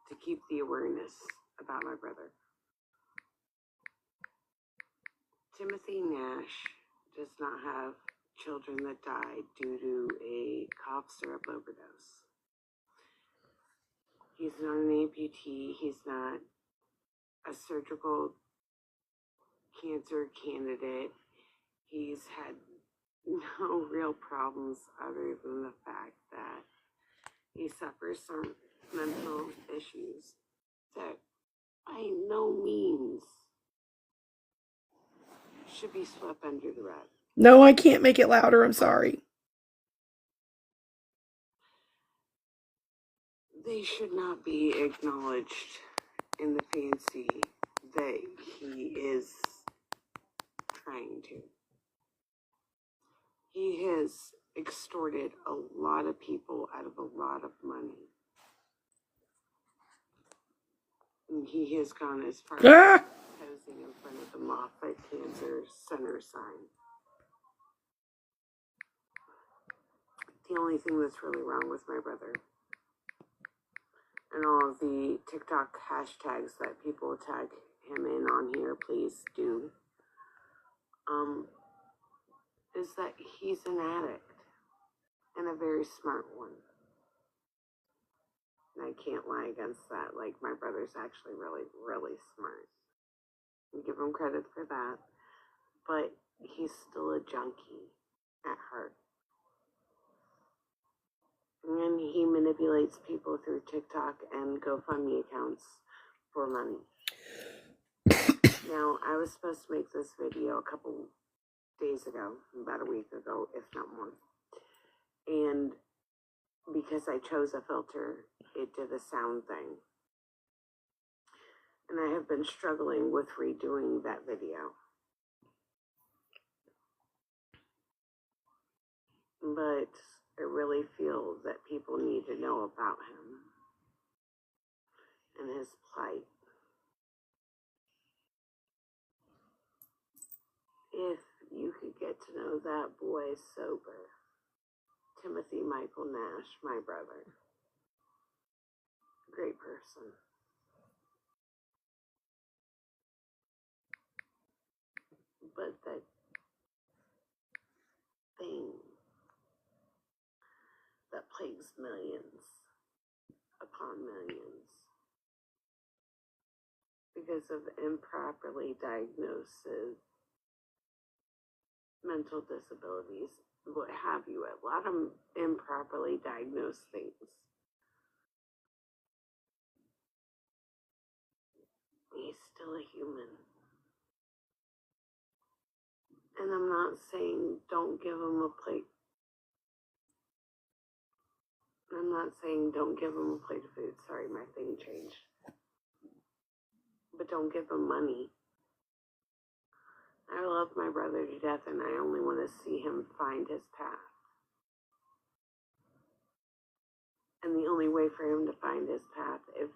to keep the awareness about my brother. Timothy Nash does not have children that died due to a cough syrup overdose. He's not an amputee. He's not a surgical cancer candidate. He's had no real problems other than the fact that he suffers from mental issues that by no means should be swept under the rug. No, I can't make it louder. I'm sorry. They should not be acknowledged in the fancy that he is trying to. He has extorted a lot of people out of a lot of money. And he has gone as far as posing in front of the Moffitt Cancer Center sign. The only thing that's really wrong with my brother and all of the TikTok hashtags that people tag him in on here, please do, is that he's an addict and a very smart one. And I can't lie against that. Like, my brother's actually really, really smart. I give him credit for that. But he's still a junkie at heart. And he manipulates people through TikTok and GoFundMe accounts for money. Now, I was supposed to make this video a couple days ago, about a week ago, if not more. And because I chose a filter, it did a sound thing. And I have been struggling with redoing that video. But I really feel that people need to know about him and his plight. If you could get to know that boy sober, Timothy Michael Nash, my brother, great person. But that thing that plagues millions upon millions because of improperly diagnosed mental disabilities, what have you, a lot of improperly diagnosed things. He's still a human. And I'm not saying don't give him a plate. I'm not saying don't give him a plate of food. Sorry, my thing changed. But don't give him money. I love my brother to death, and I only want to see him find his path. And the only way for him to find his path if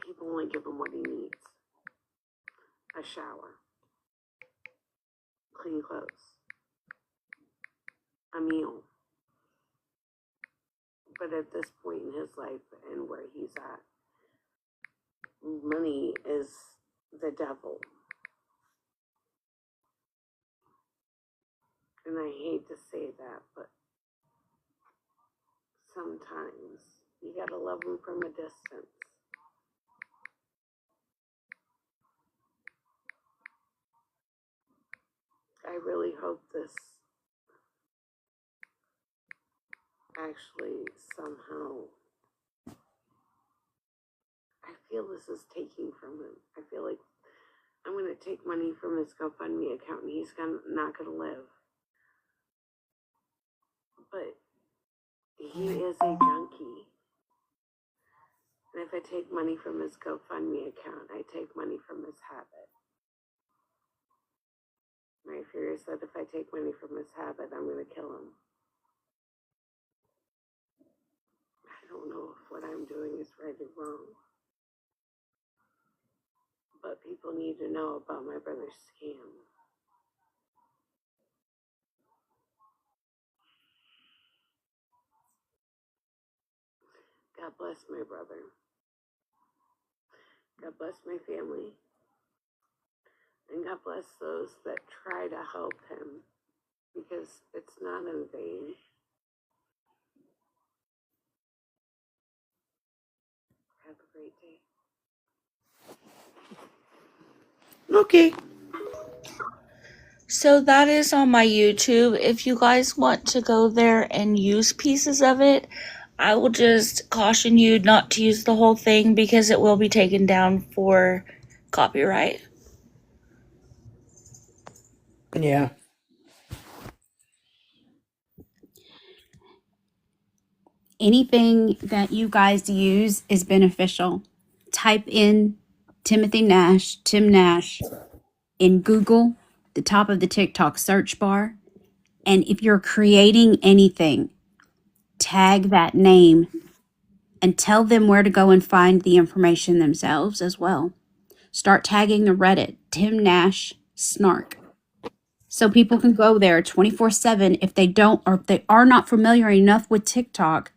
people only give him what he needs. A shower, clean clothes, a meal. But at this point in his life and where he's at, money is the devil. And I hate to say that, but sometimes you gotta love him from a distance. I really hope this actually somehow, I feel this is taking from him. I feel like I'm going to take money from his GoFundMe account and he's not going to live. But he is a junkie. And if I take money from his GoFundMe account, I take money from his habit. My fear is that if I take money from his habit, I'm going to kill him. I don't know if what I'm doing is right or wrong. But people need to know about my brother's scam. God bless my brother. God bless my family. And God bless those that try to help him, because it's not in vain. Have a great day. Okay. So that is on my YouTube. If you guys want to go there and use pieces of it, I will just caution you not to use the whole thing because it will be taken down for copyright. Yeah. Anything that you guys use is beneficial. Type in Timothy Nash, Tim Nash, in Google, the top of the TikTok search bar. And if you're creating anything, tag that name and tell them where to go and find the information themselves as well. Start tagging the Reddit, Tim Nash Snark. So people can go there 24/7 if they don't, or if they are not familiar enough with TikTok,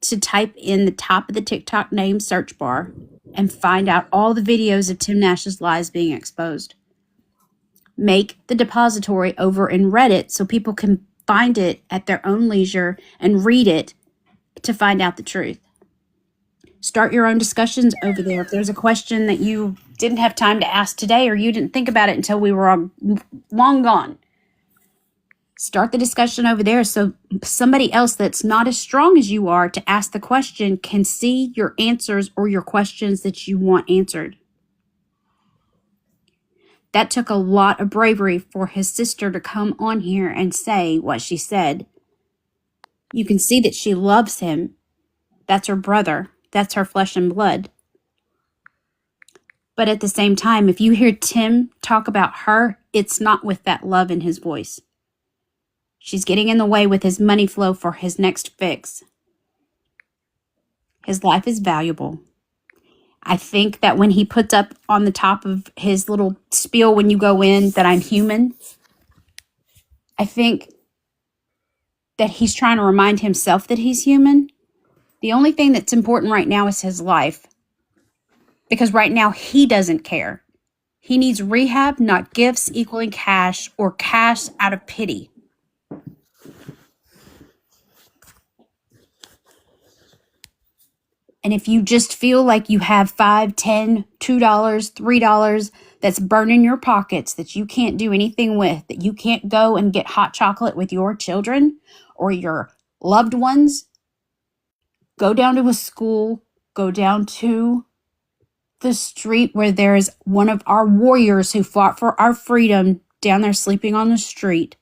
to type in the top of the TikTok name search bar and find out all the videos of Tim Nash's lies being exposed. Make the depository over in Reddit so people can find it at their own leisure and read it to find out the truth. Start your own discussions over there. If there's a question that you didn't have time to ask today, or you didn't think about it until we were all long gone, start the discussion over there so somebody else that's not as strong as you are to ask the question can see your answers or your questions that you want answered. That took a lot of bravery for his sister to come on here and say what she said. You can see that she loves him. That's her brother. That's her flesh and blood. But at the same time, if you hear Tim talk about her, it's not with that love in his voice. She's getting in the way with his money flow for his next fix. His life is valuable. I think that when he puts up on the top of his little spiel when you go in that I'm human, I think that he's trying to remind himself that he's human. The only thing that's important right now is his life. Because right now he doesn't care. He needs rehab, not gifts equaling cash, or cash out of pity. And if you just feel like you have $5, $10, $2, $3 that's burning your pockets that you can't do anything with, that you can't go and get hot chocolate with your children or your loved ones, go down to a school, go down to the street where there's one of our warriors who fought for our freedom down there sleeping on the street,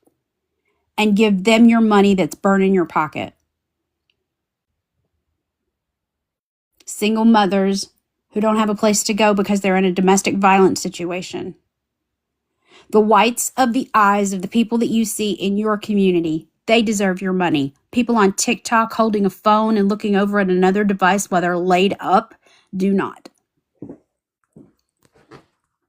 and give them your money that's burning your pocket. Single mothers who don't have a place to go because they're in a domestic violence situation. The whites of the eyes of the people that you see in your community, they deserve your money. People on TikTok holding a phone and looking over at another device while they're laid up, do not.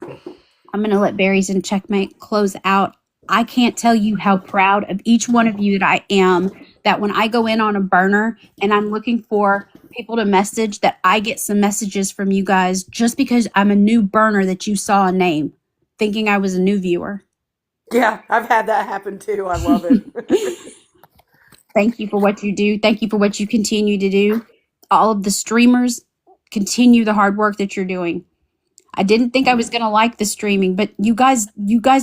I'm going to let Berries and Checkmate close out. I can't tell you how proud of each one of you that I am, that when I go in on a burner and I'm looking for people to message, that I get some messages from you guys just because I'm a new burner that you saw a name, thinking I was a new viewer. Yeah, I've had that happen too. I love it. Thank you for what you do. Thank you for what you continue to do. All of the streamers, continue the hard work that you're doing. I didn't think I was going to like the streaming, but you guys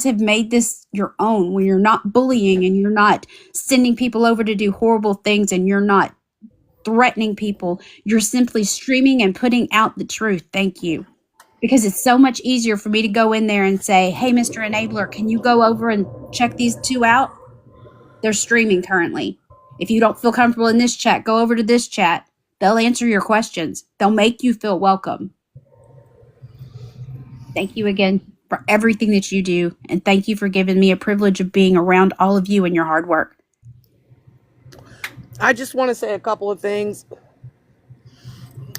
have made this your own, where you're not bullying and you're not sending people over to do horrible things and you're not threatening people. You're simply streaming and putting out the truth. Thank you. Because it's so much easier for me to go in there and say, hey, Mr. Enabler, can you go over and check these two out? They're streaming currently. If you don't feel comfortable in this chat, go over to this chat. They'll answer your questions. They'll make you feel welcome. Thank you again for everything that you do. And thank you for giving me a privilege of being around all of you and your hard work. I just want to say a couple of things.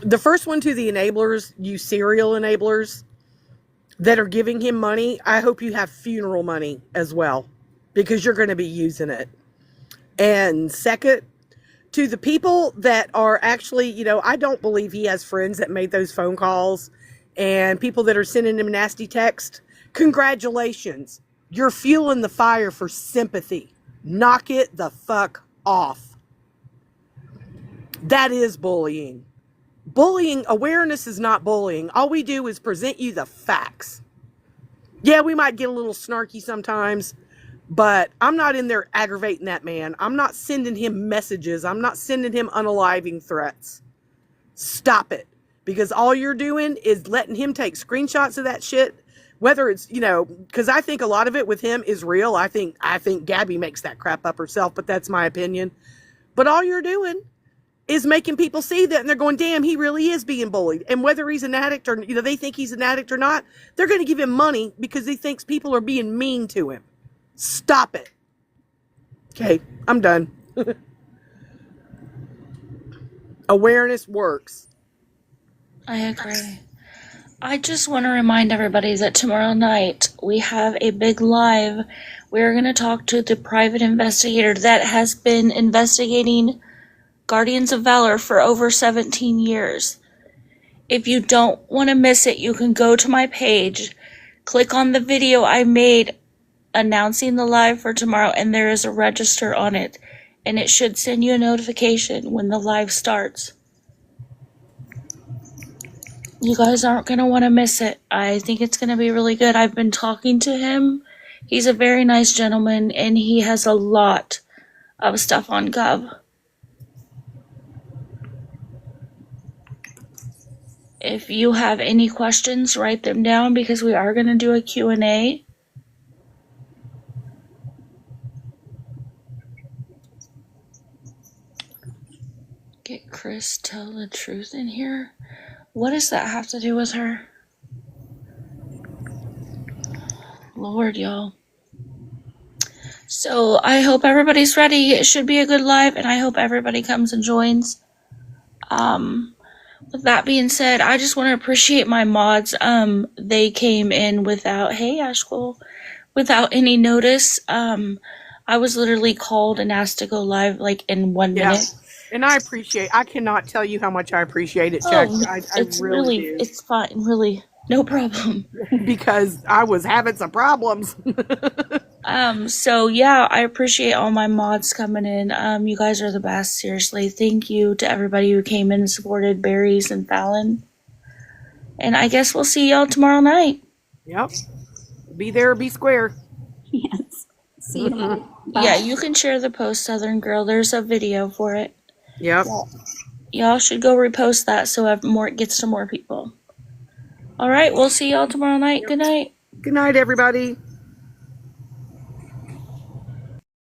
The first one to the enablers, you serial enablers that are giving him money, I hope you have funeral money as well, because you're going to be using it. And second, to the people that are actually, I don't believe he has friends that made those phone calls and people that are sending him nasty text. Congratulations. You're fueling the fire for sympathy. Knock it the fuck off. That is bullying. Bullying, awareness is not bullying. All we do is present you the facts. Yeah, we might get a little snarky sometimes, but I'm not in there aggravating that man. I'm not sending him messages. I'm not sending him unaliving threats. Stop it. Because all you're doing is letting him take screenshots of that shit. Whether it's, because I think a lot of it with him is real. I think Gabby makes that crap up herself, but that's my opinion. But all you're doing is making people see that, and they're going, damn, he really is being bullied. And whether he's an addict or, they think he's an addict or not, they're going to give him money because he thinks people are being mean to him. Stop it. Okay, I'm done. Awareness works. I agree. I just want to remind everybody that tomorrow night we have a big live. We're going to talk to the private investigator that has been investigating Guardians of Valor for over 17 years. If you don't want to miss it, you can go to my page, click on the video I made announcing the live for tomorrow, and there is a register on it, and it should send you a notification when the live starts. You guys aren't going to want to miss it. I think it's going to be really good. I've been talking to him. He's a very nice gentleman, and he has a lot of stuff on Gov. If you have any questions, write them down because we are going to do a Q&A. Get Chris tell the truth in here. What does that have to do with her? Lord, y'all. So I hope everybody's ready. It should be a good live, and I hope everybody comes and joins. With that being said, I just want to appreciate my mods. They came in without, hey Ashcole, without any notice. I was literally called and asked to go live like in 1 minute. And I cannot tell you how much I appreciate it, Chuck. I really do. It's fine, really. No problem. Because I was having some problems. So yeah, I appreciate all my mods coming in. You guys are the best, seriously. Thank you to everybody who came in and supported Berries and Fallon. And I guess we'll see y'all tomorrow night. Yep. Be there or be square. Yes. See you tomorrow. Bye. Yeah, you can share the post, Southern Girl. There's a video for it. Yep. Y'all should go repost that so it gets to more people. All right, we'll see y'all tomorrow night. Good night. Good night, everybody.